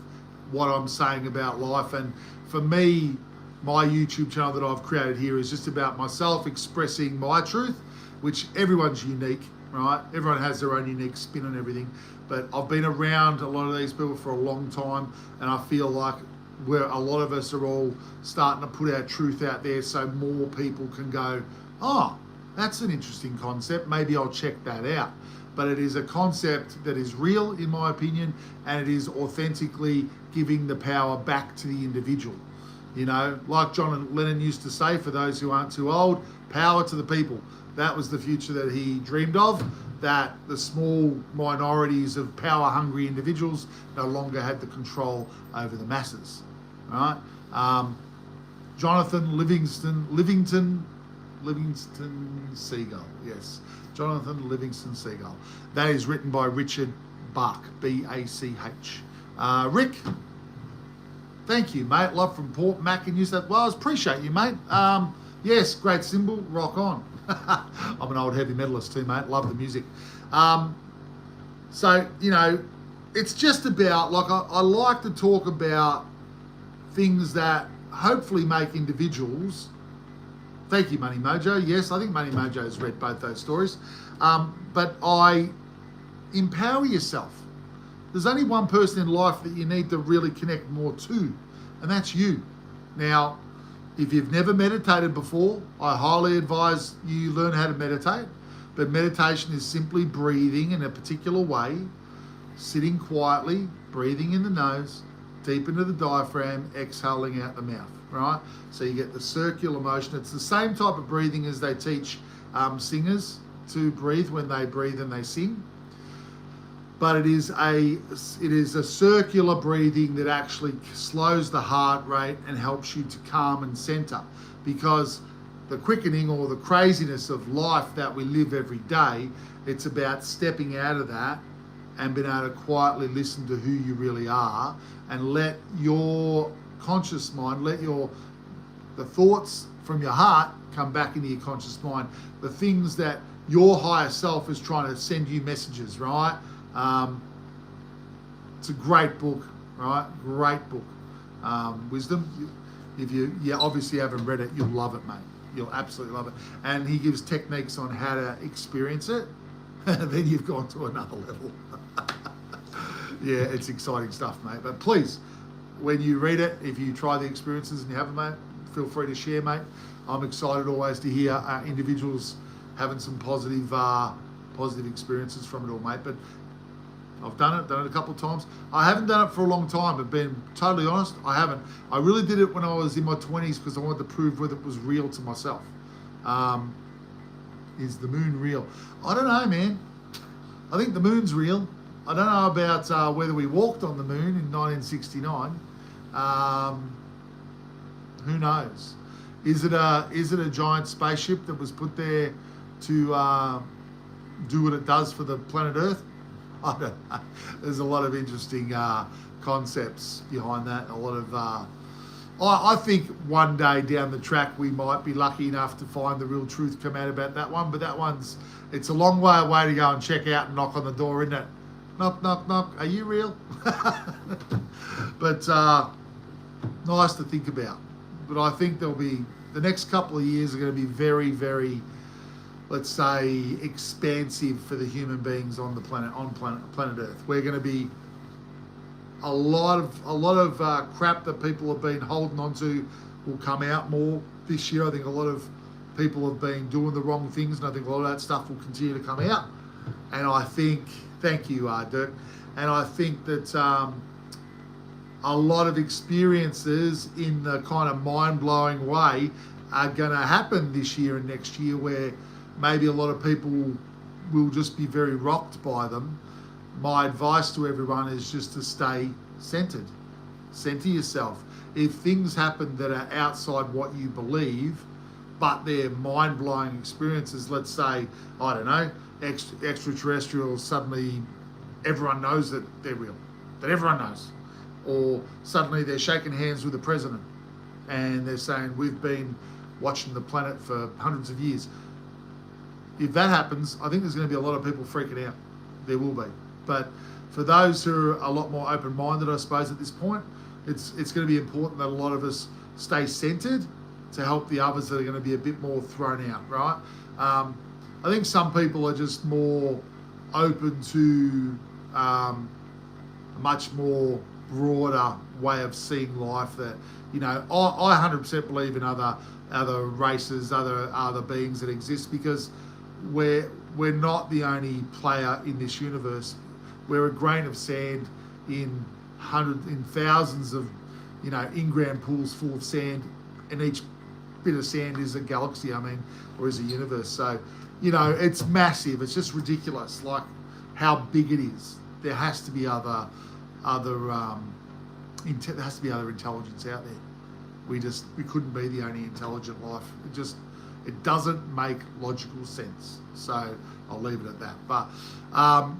what I'm saying about life. And for me, my YouTube channel that I've created here is just about myself expressing my truth, which everyone's unique, right? Everyone has their own unique spin on everything. But I've been around a lot of these people for a long time, and I feel like a lot of us are all starting to put our truth out there so more people can go, oh, that's an interesting concept. Maybe I'll check that out. But it is a concept that is real, in my opinion, and it is authentically giving the power back to the individual. You know, like John Lennon used to say, for those who aren't too old, power to the people. That was the future that he dreamed of, that the small minorities of power-hungry individuals no longer had the control over the masses, right? Jonathan Livingston Seagull, yes. Jonathan Livingston Seagull. That is written by Richard Bach, B-A-C-H. Rick, thank you, mate. Love from Port Mac in New South Wales. Appreciate you, mate. Yes, great symbol. Rock on. I'm an old heavy metalist too, mate. Love the music. So, you know, it's just about, like, I like to talk about things that hopefully make individuals. Thank you, Money Mojo. Yes, I think Money Mojo has read both those stories. But I empower yourself. There's only one person in life that you need to really connect more to, and that's you. Now, if you've never meditated before, I highly advise you learn how to meditate. But meditation is simply breathing in a particular way, sitting quietly, breathing in the nose, deep into the diaphragm, exhaling out the mouth, right? So you get the circular motion. It's the same type of breathing as they teach singers to breathe when they breathe and they sing. But it is a circular breathing that actually slows the heart rate and helps you to calm and center, because the quickening or the craziness of life that we live every day, it's about stepping out of that and been able to quietly listen to who you really are, and let your conscious mind, the thoughts from your heart come back into your conscious mind, the things that your higher self is trying to send you messages, right? It's a great book, right? Great book. Wisdom. If you obviously haven't read it, you'll love it, mate. You'll absolutely love it. And he gives techniques on how to experience it. Then you've gone to another level. Yeah, it's exciting stuff, mate. But please, when you read it, if you try the experiences and you haven't, mate, feel free to share, mate. I'm excited always to hear individuals having some positive experiences from it all, mate. But I've done it a couple of times. I haven't done it for a long time, but being totally honest, I haven't. I really did it when I was in my 20s because I wanted to prove whether it was real to myself. Is the moon real? I don't know, man. I think the moon's real. I don't know about whether we walked on the moon in 1969. Who knows? Is it a giant spaceship that was put there to do what it does for the planet Earth? I don't know. There's a lot of interesting concepts behind that. A lot of I think one day down the track we might be lucky enough to find the real truth come out about that one. But that it's a long way away to go and check out and knock on the door, isn't it? Knock, knock, knock. Are you real? But nice to think about. But I think the next couple of years are going to be very, very, let's say, expansive for the human beings on the planet Earth. We're going to be a lot of crap that people have been holding on to will come out more this year. I think a lot of people have been doing the wrong things, and I think a lot of that stuff will continue to come out. And I think, thank you, Dirk. And I think that a lot of experiences in the kind of mind-blowing way are going to happen this year and next year, where maybe a lot of people will just be very rocked by them. My advice to everyone is just to stay centered. Center yourself. If things happen that are outside what you believe, but they're mind-blowing experiences, let's say, I don't know, extraterrestrials, suddenly everyone knows that they're real, that everyone knows. Or suddenly they're shaking hands with the president and they're saying, we've been watching the planet for hundreds of years. If that happens, I think there's going to be a lot of people freaking out. There will be. But for those who are a lot more open-minded, I suppose, at this point, it's going to be important that a lot of us stay centered to help the others that are going to be a bit more thrown out, right? I think some people are just more open to a much more broader way of seeing life. That, I 100% believe in other races, other beings that exist, because we're not the only player in this universe. We're a grain of sand in thousands of, in-ground pools full of sand, and each bit of sand is a galaxy, or is a universe. So, it's massive. It's just ridiculous, like how big it is. There has to be other intelligence out there. We couldn't be the only intelligent life. It doesn't make logical sense. So I'll leave it at that. But I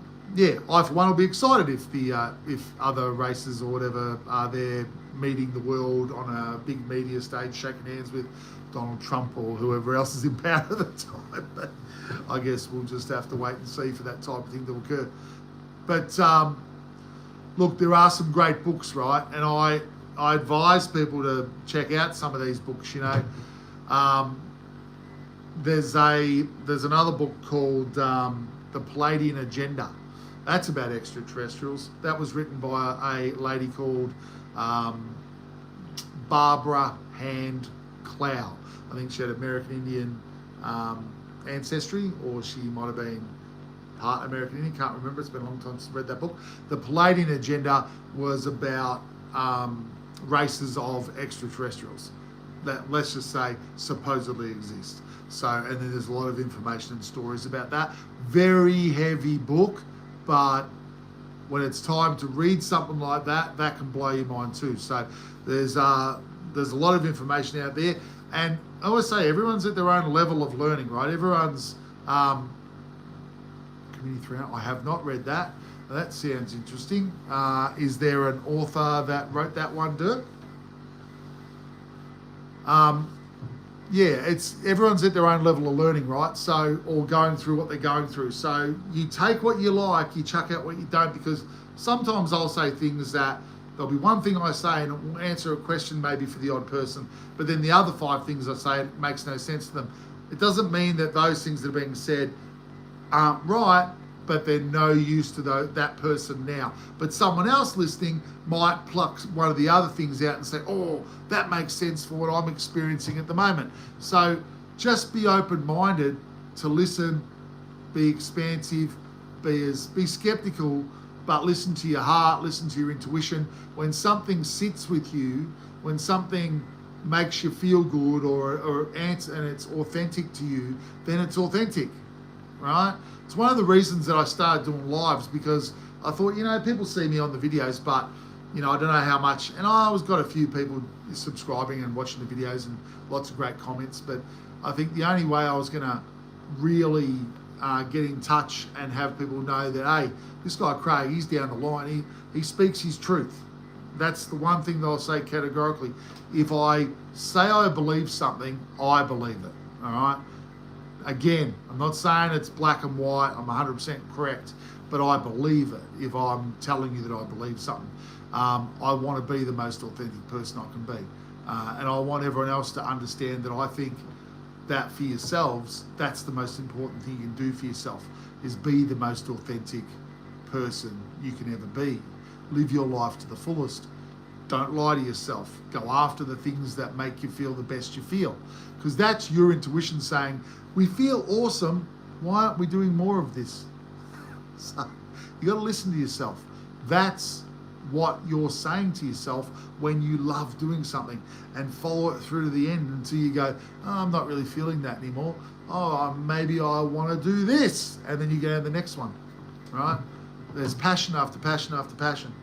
for one will be excited if other races or whatever are there meeting the world on a big media stage, shaking hands with Donald Trump or whoever else is in power at the time. But I guess we'll just have to wait and see for that type of thing to occur. But look, there are some great books, right? And I advise people to check out some of these books. There's another book called The Pleiadian Agenda. That's about extraterrestrials. That was written by a lady called Barbara Hand Clow. I think she had American Indian ancestry, or she might have been part American Indian, can't remember. It's been a long time since I read that book. The Pleiadian Agenda was about races of extraterrestrials that, let's just say, supposedly exist. So, and then there's a lot of information and stories about that. Very heavy book, but when it's time to read something like that, that can blow your mind too. So there's a lot of information out there, and I always say everyone's at their own level of learning, right? Everyone's Community 300. I have not read that. That sounds interesting. Is there an author that wrote that one, Dirk? Yeah, it's everyone's at their own level of learning, right? So, or going through what they're going through. So you take what you like, you chuck out what you don't, because sometimes I'll say things that there'll be one thing I say and it will answer a question maybe for the odd person, but then the other 5 things I say, it makes no sense to them. It doesn't mean that those things that are being said aren't right, but they're no use to that person now. But someone else listening might pluck one of the other things out and say, oh, that makes sense for what I'm experiencing at the moment. So just be open-minded to listen, be expansive, be skeptical, but listen to your heart, listen to your intuition. When something sits with you, when something makes you feel good and it's authentic to you, then it's authentic, right? It's one of the reasons that I started doing lives, because I thought, people see me on the videos, but, I don't know how much, and I always got a few people subscribing and watching the videos and lots of great comments, but I think the only way I was going to really get in touch and have people know that, hey, this guy Craig, he's down the line, he speaks his truth. That's the one thing that I'll say categorically. If I say I believe something, I believe it, all right? Again, I'm not saying it's black and white, I'm 100% correct, but I believe it if I'm telling you that I believe something. I want to be the most authentic person I can be. And I want everyone else to understand that I think that for yourselves, that's the most important thing you can do for yourself, is be the most authentic person you can ever be. Live your life to the fullest. Don't lie to yourself. Go after the things that make you feel the best you feel. Because that's your intuition saying, we feel awesome, why aren't we doing more of this? So you got to listen to yourself. That's what you're saying to yourself when you love doing something, and follow it through to the end until you go, oh, I'm not really feeling that anymore. Oh, maybe I want to do this. And then you go to the next one, right? There's passion after passion after passion.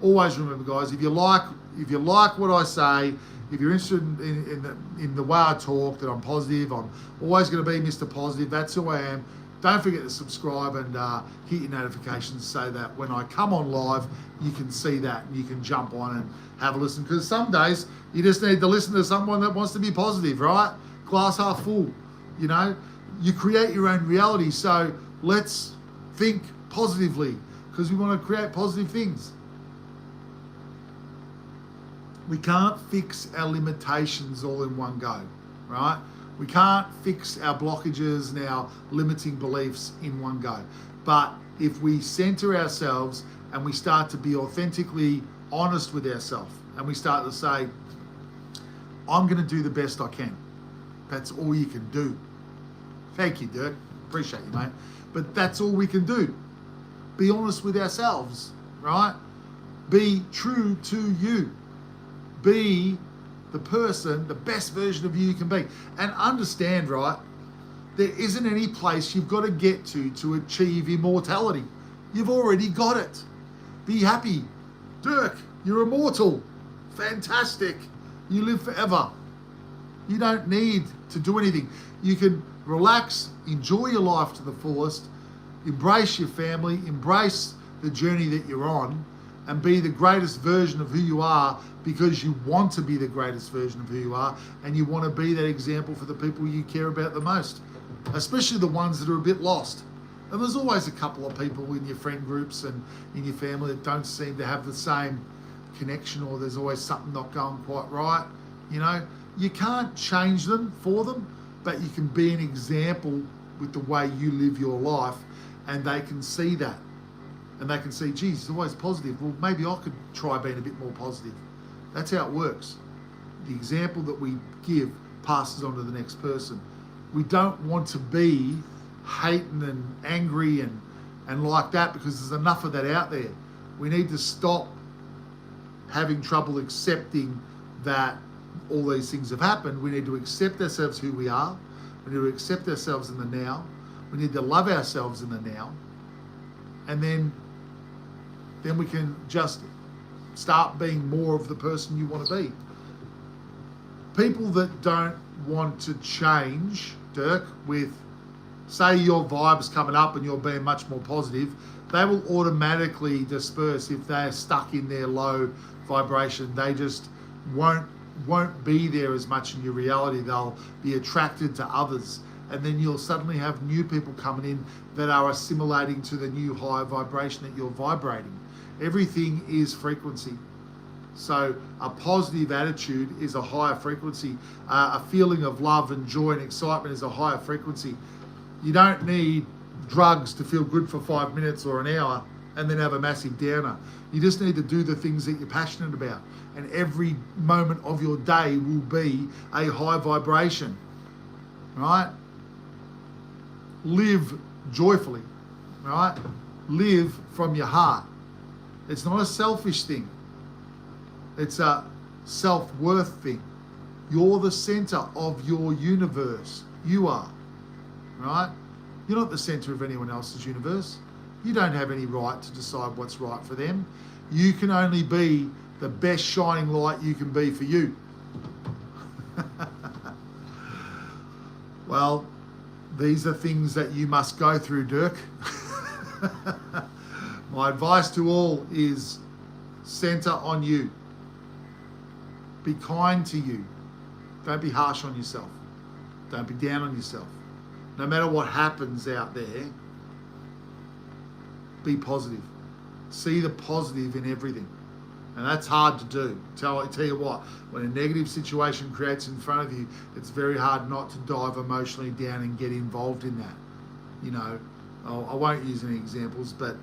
Always remember, guys, if you like what I say, if you're interested in the way I talk, that I'm positive, I'm always going to be Mr. Positive. That's who I am. Don't forget to subscribe and hit your notifications so that when I come on live, you can see that and you can jump on and have a listen. Because some days you just need to listen to someone that wants to be positive, right? Glass half full. You create your own reality. So let's think positively, because we want to create positive things. We can't fix our limitations all in one go, right? We can't fix our blockages and our limiting beliefs in one go. But if we center ourselves and we start to be authentically honest with ourselves, and we start to say, I'm going to do the best I can. That's all you can do. Thank you, Dirk. Appreciate you, mate. But that's all we can do. Be honest with ourselves, right? Be true to you. Be the person, the best version of you can be. And understand, right, there isn't any place you've got to get to achieve immortality. You've already got it. Be happy. Dirk, you're immortal. Fantastic. You live forever. You don't need to do anything. You can relax, enjoy your life to the fullest, embrace your family, embrace the journey that you're on, and be the greatest version of who you are, because you want to be the greatest version of who you are, and you want to be that example for the people you care about the most, especially the ones that are a bit lost. And there's always a couple of people in your friend groups and in your family that don't seem to have the same connection, or there's always something not going quite right. You can't change them for them, but you can be an example with the way you live your life, and they can see that. And they can see, geez, he's always positive. Well, maybe I could try being a bit more positive. That's how it works. The example that we give passes on to the next person. We don't want to be hating and angry and like that, because there's enough of that out there. We need to stop having trouble accepting that all these things have happened. We need to accept ourselves who we are. We need to accept ourselves in the now. We need to love ourselves in the now. And then we can just start being more of the person you want to be. People that don't want to change, Dirk, with say your vibe's coming up and you're being much more positive, they will automatically disperse if they're stuck in their low vibration. They just won't be there as much in your reality. They'll be attracted to others, and then you'll suddenly have new people coming in that are assimilating to the new higher vibration that you're vibrating. Everything is frequency. So a positive attitude is a higher frequency. A feeling of love and joy and excitement is a higher frequency. You don't need drugs to feel good for 5 minutes or an hour and then have a massive downer. You just need to do the things that you're passionate about. And every moment of your day will be a high vibration, right? Live joyfully, right? Live from your heart. It's not a selfish thing. It's a self-worth thing. You're the center of your universe. You are, right? You're not the center of anyone else's universe. You don't have any right to decide what's right for them. You can only be the best shining light you can be for you. Well, these are things that you must go through, Dirk. My advice to all is center on you. Be kind to you. Don't be harsh on yourself. Don't be down on yourself. No matter what happens out there, be positive. See the positive in everything. And that's hard to do. Tell you what, when a negative situation creates in front of you, it's very hard not to dive emotionally down and get involved in that. You know, I won't use any examples, but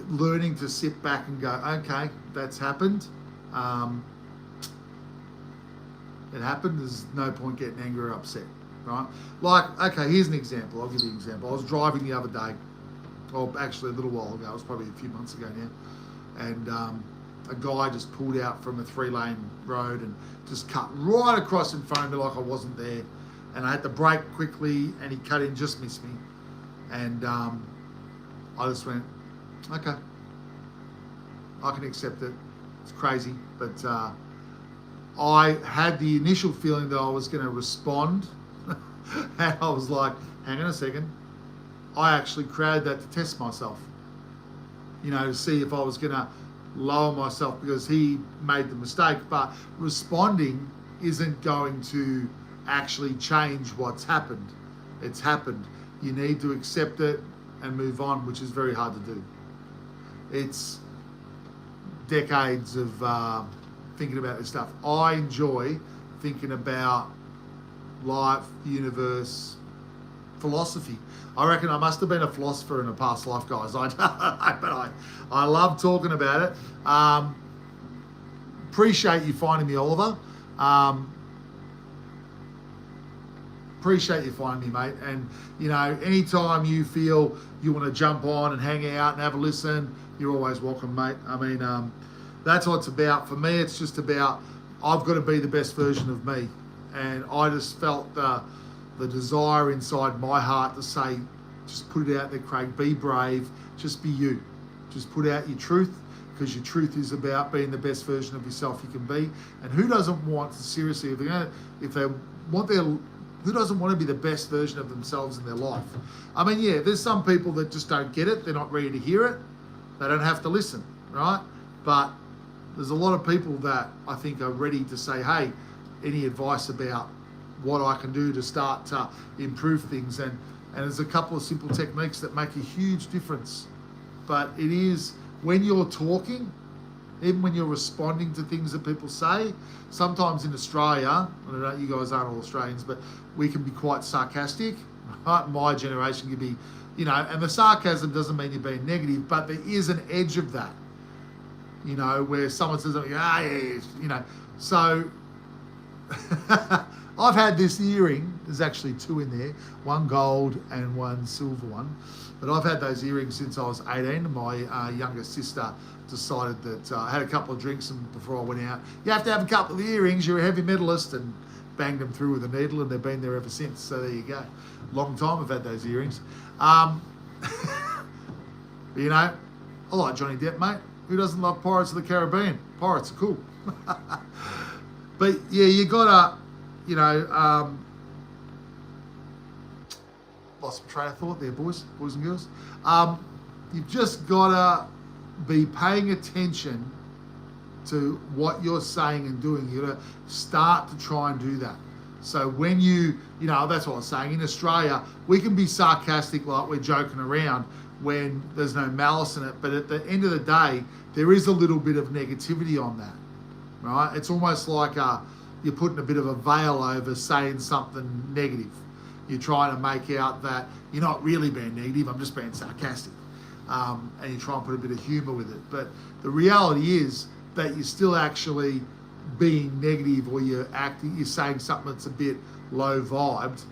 learning to sit back and go, okay, that's happened. It happened. There's no point getting angry or upset, right? Like, okay, here's an example. I'll give you an example. I was driving the other day, or actually a little while ago. It was probably a few months ago now, and a guy just pulled out from a 3-lane road and just cut right across in front of me like I wasn't there, and I had to brake quickly, and he cut in, just missed me, and I just went, okay, I can accept it. It's crazy, but I had the initial feeling that I was going to respond, and I was like, hang on a second, I actually created that to test myself, you know, to see if I was going to lower myself because he made the mistake. But responding isn't going to actually change what's happened. It's happened. You need to accept it and move on, which is very hard to do. It's decades of thinking about this stuff. I enjoy thinking about life, the universe, philosophy. I reckon I must have been a philosopher in a past life, guys. But I love talking about it. Appreciate you finding me, Oliver. Appreciate you finding me, mate. And, you know, anytime you feel you want to jump on and hang out and have a listen, you're always welcome, mate. I mean, that's what it's about. For me, it's just about, I've got to be the best version of me. And I just felt the desire inside my heart to say, just put it out there, Craig, be brave, just be you. Just put out your truth, because your truth is about being the best version of yourself you can be. And who doesn't want to, seriously, who doesn't want to be the best version of themselves in their life? I mean, yeah, there's some people that just don't get it. They're not ready to hear it. They don't have to listen, right? But there's a lot of people that I think are ready to say, hey, any advice about what I can do to start to improve things. And there's a couple of simple techniques that make a huge difference. But it is when you're talking, even when you're responding to things that people say, sometimes in Australia, I don't know, you guys aren't all Australians, but we can be quite sarcastic. Right? My generation can be, you know, and the sarcasm doesn't mean you're being negative, but there is an edge of that, you know, where someone says, yeah, you know. So I've had this earring, there's actually 2 in there, 1 gold and 1 silver one. But I've had those earrings since I was 18. My younger sister decided that I had a couple of drinks and before I went out, you have to have a couple of earrings, you're a heavy metalist, and banged them through with a needle, and they've been there ever since. So there you go. Long time I've had those earrings. You know, I like Johnny Depp, mate. Who doesn't love Pirates of the Caribbean? Pirates are cool. But yeah, you gotta, you know, lost my train of thought there, boys and girls. You've just got to be paying attention to what you're saying and doing. You got to start to try and do that. So when you know, that's what I was saying. In Australia, we can be sarcastic like we're joking around when there's no malice in it. But at the end of the day, there is a little bit of negativity on that, right? It's almost like you're putting a bit of a veil over saying something negative. You're trying to make out that you're not really being negative, I'm just being sarcastic. And you try and put a bit of humour with it. But the reality is that you're still actually being negative, or you're saying something that's a bit low vibed.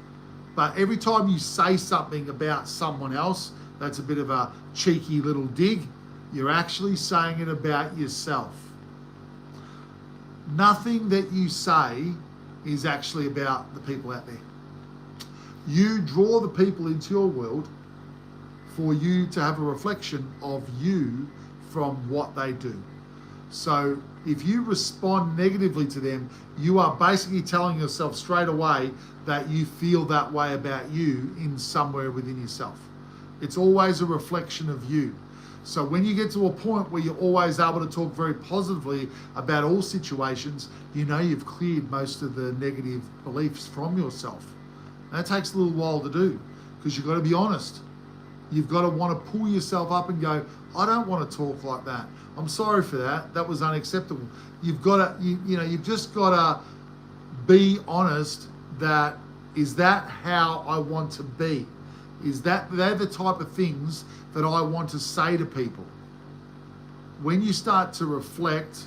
But every time you say something about someone else that's a bit of a cheeky little dig, you're actually saying it about yourself. Nothing that you say is actually about the people out there. You draw the people into your world for you to have a reflection of you from what they do. So if you respond negatively to them, you are basically telling yourself straight away that you feel that way about you in somewhere within yourself. It's always a reflection of you. So when you get to a point where you're always able to talk very positively about all situations, you know you've cleared most of the negative beliefs from yourself. And that takes a little while to do, because you've got to be honest. You've got to want to pull yourself up and go, I don't want to talk like that. I'm sorry for that. That was unacceptable. You've got to, you've just got to be honest. That is that how I want to be? Is that they're the type of things that I want to say to people? When you start to reflect,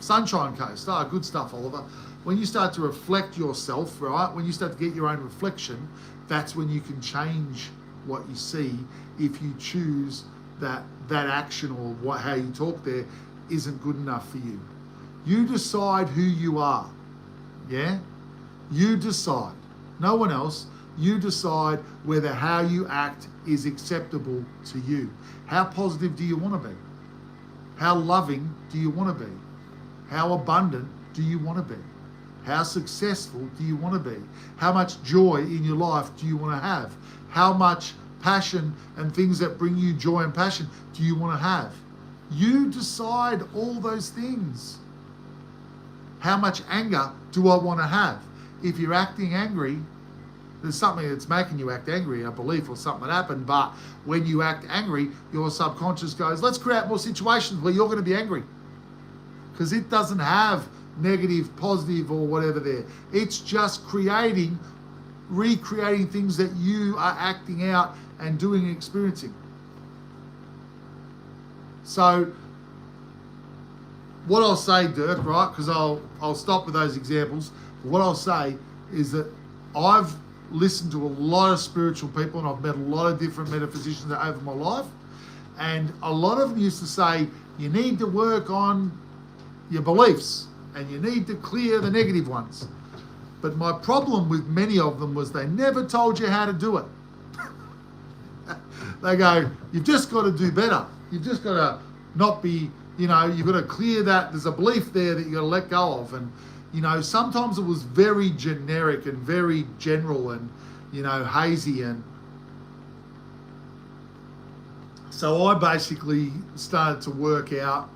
Sunshine Coast, good stuff, Oliver. When you start to reflect yourself, right? When you start to get your own reflection, that's when you can change what you see. If you choose that action or how you talk there isn't good enough for you. You decide who you are. Yeah? You decide. No one else. You decide whether how you act is acceptable to you. How positive do you want to be? How loving do you want to be? How abundant do you want to be? How successful do you want to be? How much joy in your life do you want to have? How much passion and things that bring you joy and passion do you want to have? You decide all those things. How much anger do I want to have? If you're acting angry, there's something that's making you act angry, a belief or something that happened. But when you act angry, your subconscious goes, let's create more situations where you're going to be angry. Because it doesn't have negative, positive, or whatever there. It's just recreating things that you are acting out and doing and experiencing. So what I'll say, Dirk, right, because I'll stop with those examples. What I'll say is that I've listened to a lot of spiritual people, and I've met a lot of different metaphysicians over my life, and a lot of them used to say you need to work on your beliefs and you need to clear the negative ones. But my problem with many of them was they never told you how to do it. They go, you've just got to do better. You've just got to not be, you've got to clear that. There's a belief there that you've got to let go of. And, sometimes it was very generic and very general and, hazy. And so I basically started to work out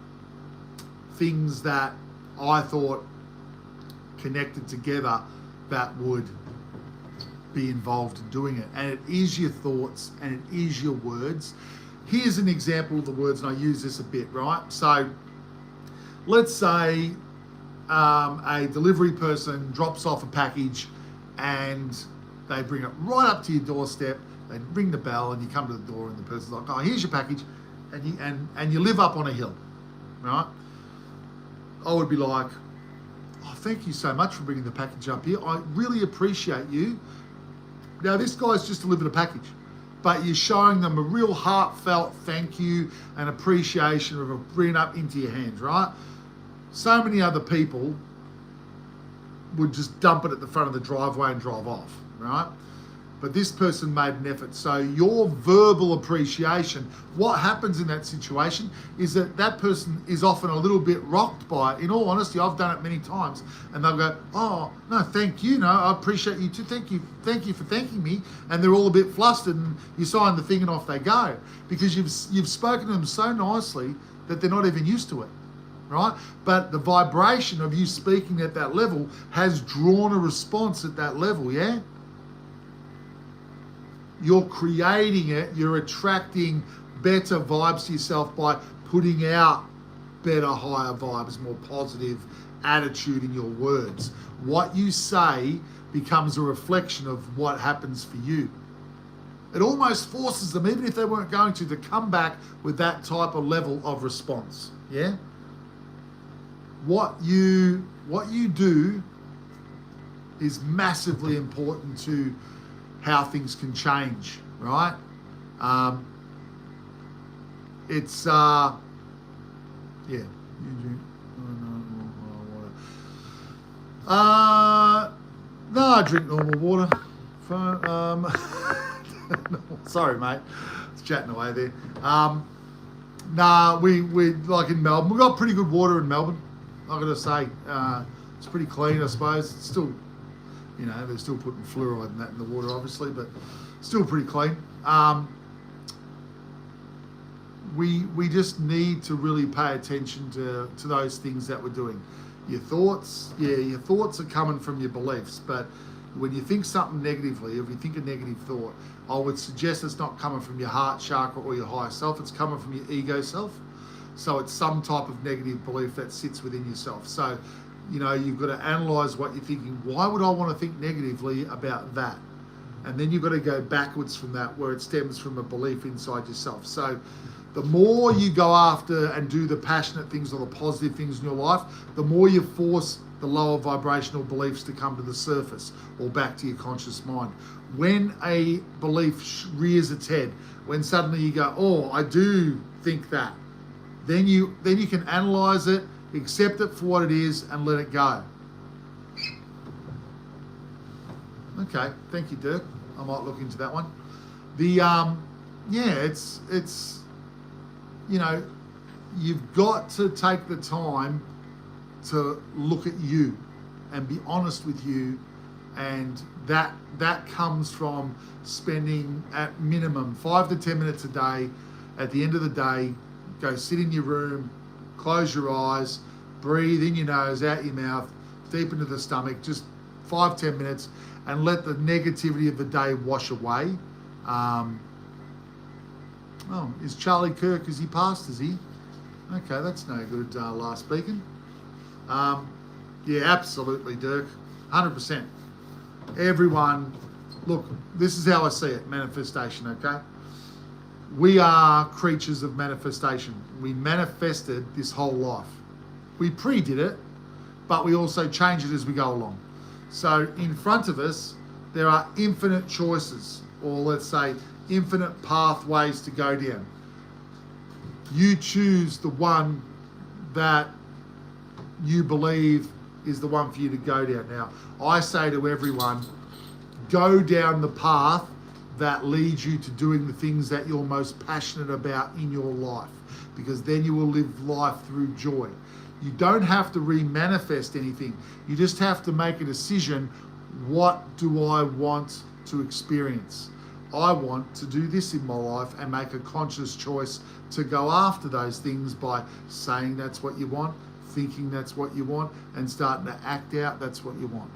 things that I thought connected together that would be involved in doing it. And it is your thoughts and it is your words. Here's an example of the words, and I use this a bit, right? So let's say a delivery person drops off a package and they bring it right up to your doorstep. They ring the bell and you come to the door and the person's like, oh, here's your package. And you live up on a hill, right? I would be like, oh, thank you so much for bringing the package up here. I really appreciate you. Now, this guy's just delivered a package, but you're showing them a real heartfelt thank you and appreciation of bringing it up into your hands, right? So many other people would just dump it at the front of the driveway and drive off, right? but this person made an effort. So your verbal appreciation, what happens in that situation is that person is often a little bit rocked by it. In all honesty, I've done it many times, and they'll go, oh, no, thank you. No, I appreciate you too. Thank you for thanking me. And they're all a bit flustered, and you sign the thing and off they go, because you've spoken to them so nicely that they're not even used to it. Right? But the vibration of you speaking at that level has drawn a response at that level, yeah? You're creating it, you're attracting better vibes to yourself by putting out better, higher vibes, more positive attitude in your words. What you say becomes a reflection of what happens for you. It almost forces them, even if they weren't going to come back with that type of level of response, yeah? What you do is massively important to how things can change, right? It's yeah. You drink. No, I drink normal water. Sorry, mate. It's chatting away there. Nah, we like in Melbourne. We've got pretty good water in Melbourne. I've got to say, it's pretty clean, I suppose. It's still, they're still putting fluoride and that in the water, obviously, but still pretty clean. We just need to really pay attention to those things that we're doing. Your thoughts are coming from your beliefs, but when you think something negatively, if you think a negative thought, I would suggest it's not coming from your heart chakra or your higher self, it's coming from your ego self. So it's some type of negative belief that sits within yourself. So, you've got to analyze what you're thinking. Why would I want to think negatively about that? And then you've got to go backwards from that, where it stems from a belief inside yourself. So the more you go after and do the passionate things or the positive things in your life, the more you force the lower vibrational beliefs to come to the surface or back to your conscious mind. When a belief rears its head, when suddenly you go, oh, I do think that, then you can analyze it, accept it for what it is, and let it go. Okay, thank you, Dirk. I might look into that one. It's you've got to take the time to look at you and be honest with you, and that comes from spending at minimum 5 to 10 minutes a day. At the end of the day, go sit in your room, close your eyes, breathe in your nose, out your mouth, deep into the stomach, just 5-10 minutes, and let the negativity of the day wash away. Is Charlie Kirk, is he passed, is he? Okay, that's no good, last beacon. Yeah, absolutely, Dirk, 100%. Everyone, look, this is how I see it, manifestation, okay? We are creatures of manifestation. We manifested this whole life. We pre-did it, but we also change it as we go along. So in front of us, there are infinite choices, or let's say infinite pathways to go down. You choose the one that you believe is the one for you to go down. Now, I say to everyone, go down the path that leads you to doing the things that you're most passionate about in your life, because then you will live life through joy. You don't have to re-manifest anything. You just have to make a decision. What do I want to experience? I want to do this in my life, and make a conscious choice to go after those things by saying that's what you want, thinking that's what you want, and starting to act out that's what you want.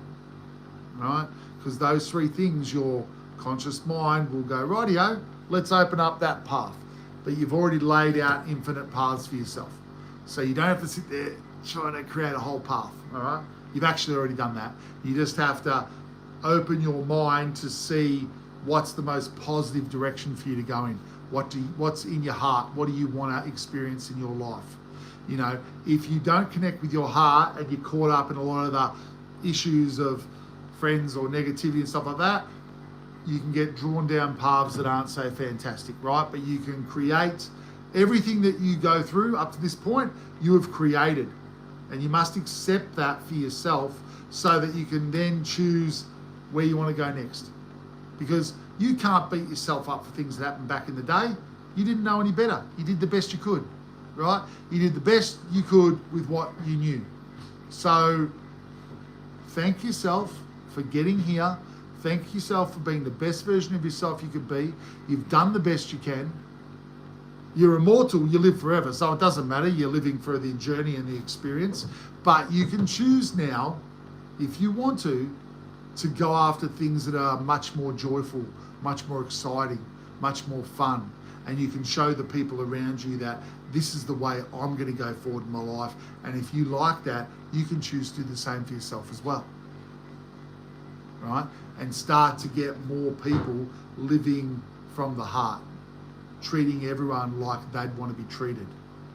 Right? Because those three things, your conscious mind will go, rightio, let's open up that path. But you've already laid out infinite paths for yourself. So you don't have to sit there trying to create a whole path, all right? You've actually already done that. You just have to open your mind to see what's the most positive direction for you to go in. What's in your heart? What do you want to experience in your life? If you don't connect with your heart and you're caught up in a lot of the issues of friends or negativity and stuff like that, you can get drawn down paths that aren't so fantastic, right? But you can create everything that you go through up to this point, you have created. And you must accept that for yourself so that you can then choose where you want to go next. because you can't beat yourself up for things that happened back in the day. You didn't know any better. You did the best you could, right? You did the best you could with what you knew. So thank yourself for getting here. Thank yourself for being the best version of yourself you could be. You've done the best you can. You're immortal, you live forever, so it doesn't matter. You're living for the journey and the experience. But you can choose now, if you want to go after things that are much more joyful, much more exciting, much more fun. And you can show the people around you that this is the way I'm going to go forward in my life. And if you like that, you can choose to do the same for yourself as well. Right? And start to get more people living from the heart, treating everyone like they'd want to be treated,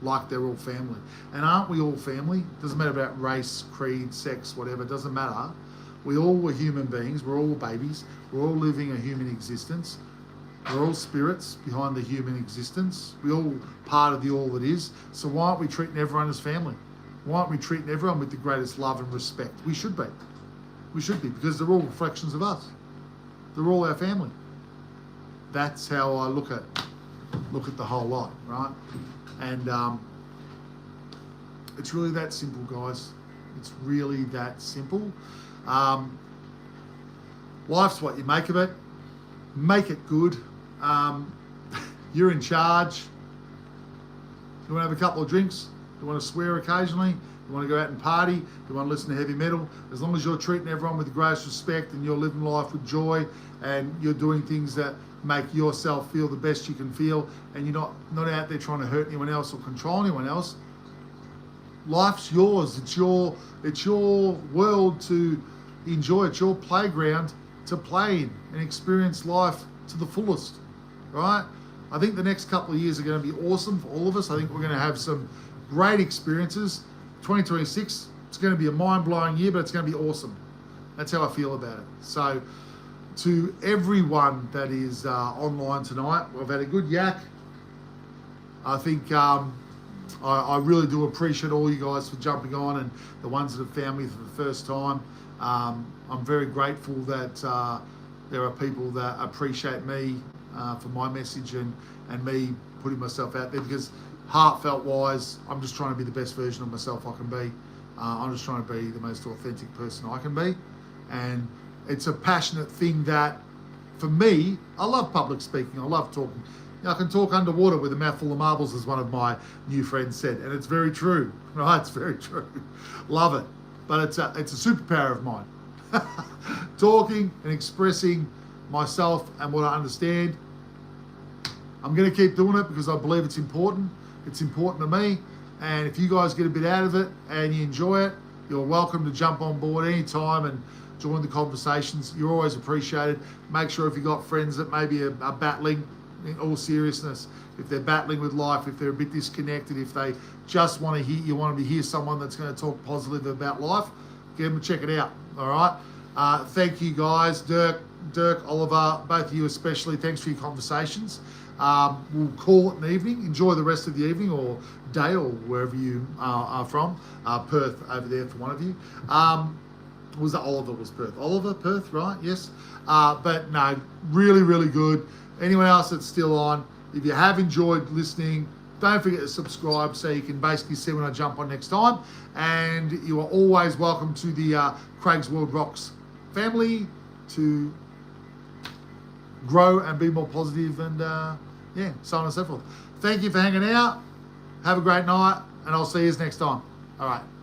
like they're all family. And aren't we all family? Doesn't matter about race, creed, sex, whatever, it doesn't matter. We all were human beings, we're all babies, we're all living a human existence. We're all spirits behind the human existence. We're all part of the all that is. So why aren't we treating everyone as family? Why aren't we treating everyone with the greatest love and respect? We should be. We should be, because they're all reflections of us. They're all our family. That's how I look at the whole lot, right? And it's really that simple, guys. It's really that simple. Life's what you make of it. Make it good. You're in charge. You want to have a couple of drinks? You want to swear occasionally? You want to go out and party? You want to listen to heavy metal? As long as you're treating everyone with the greatest respect and you're living life with joy and you're doing things that make yourself feel the best you can feel, and you're not out there trying to hurt anyone else or control anyone else, life's yours. It's your world to enjoy. It's your playground to play in and experience life to the fullest, right? I think the next couple of years are going to be awesome for all of us. I think we're going to have some great experiences. 2026, it's going to be a mind-blowing year, but it's going to be awesome. That's how I feel about it. So to everyone that is online tonight, we've had a good yak. I think I really do appreciate all you guys for jumping on, and the ones that have found me for the first time. I'm very grateful that there are people that appreciate me for my message and me putting myself out there, because heartfelt wise, I'm just trying to be the best version of myself I can be. I'm just trying to be the most authentic person I can be. And it's a passionate thing that, for me, I love public speaking. I love talking. I can talk underwater with a mouthful of marbles, as one of my new friends said. And it's very true, right? It's very true. Love it. But it's a superpower of mine. Talking and expressing myself and what I understand. I'm going to keep doing it because I believe it's important. It's important to me. And if you guys get a bit out of it and you enjoy it, you're welcome to jump on board anytime and join the conversations. You're always appreciated. Make sure if you've got friends that maybe are battling, in all seriousness, if they're battling with life, if they're a bit disconnected, if they just want to hear someone that's going to talk positive about life, get them to check it out. All right. Thank you guys, Dirk, Oliver, both of you especially. Thanks for your conversations. We'll call it an evening. Enjoy the rest of the evening or day or wherever you are from. Perth over there for one of you. Was that Oliver was Perth? Oliver, Perth, right? Yes. But no, really, really good. Anyone else that's still on, if you have enjoyed listening, don't forget to subscribe so you can basically see when I jump on next time. And you are always welcome to the Craig's World Rocks family to grow and be more positive and so on and so forth. Thank you for hanging out. Have a great night, and I'll see you next time. All right.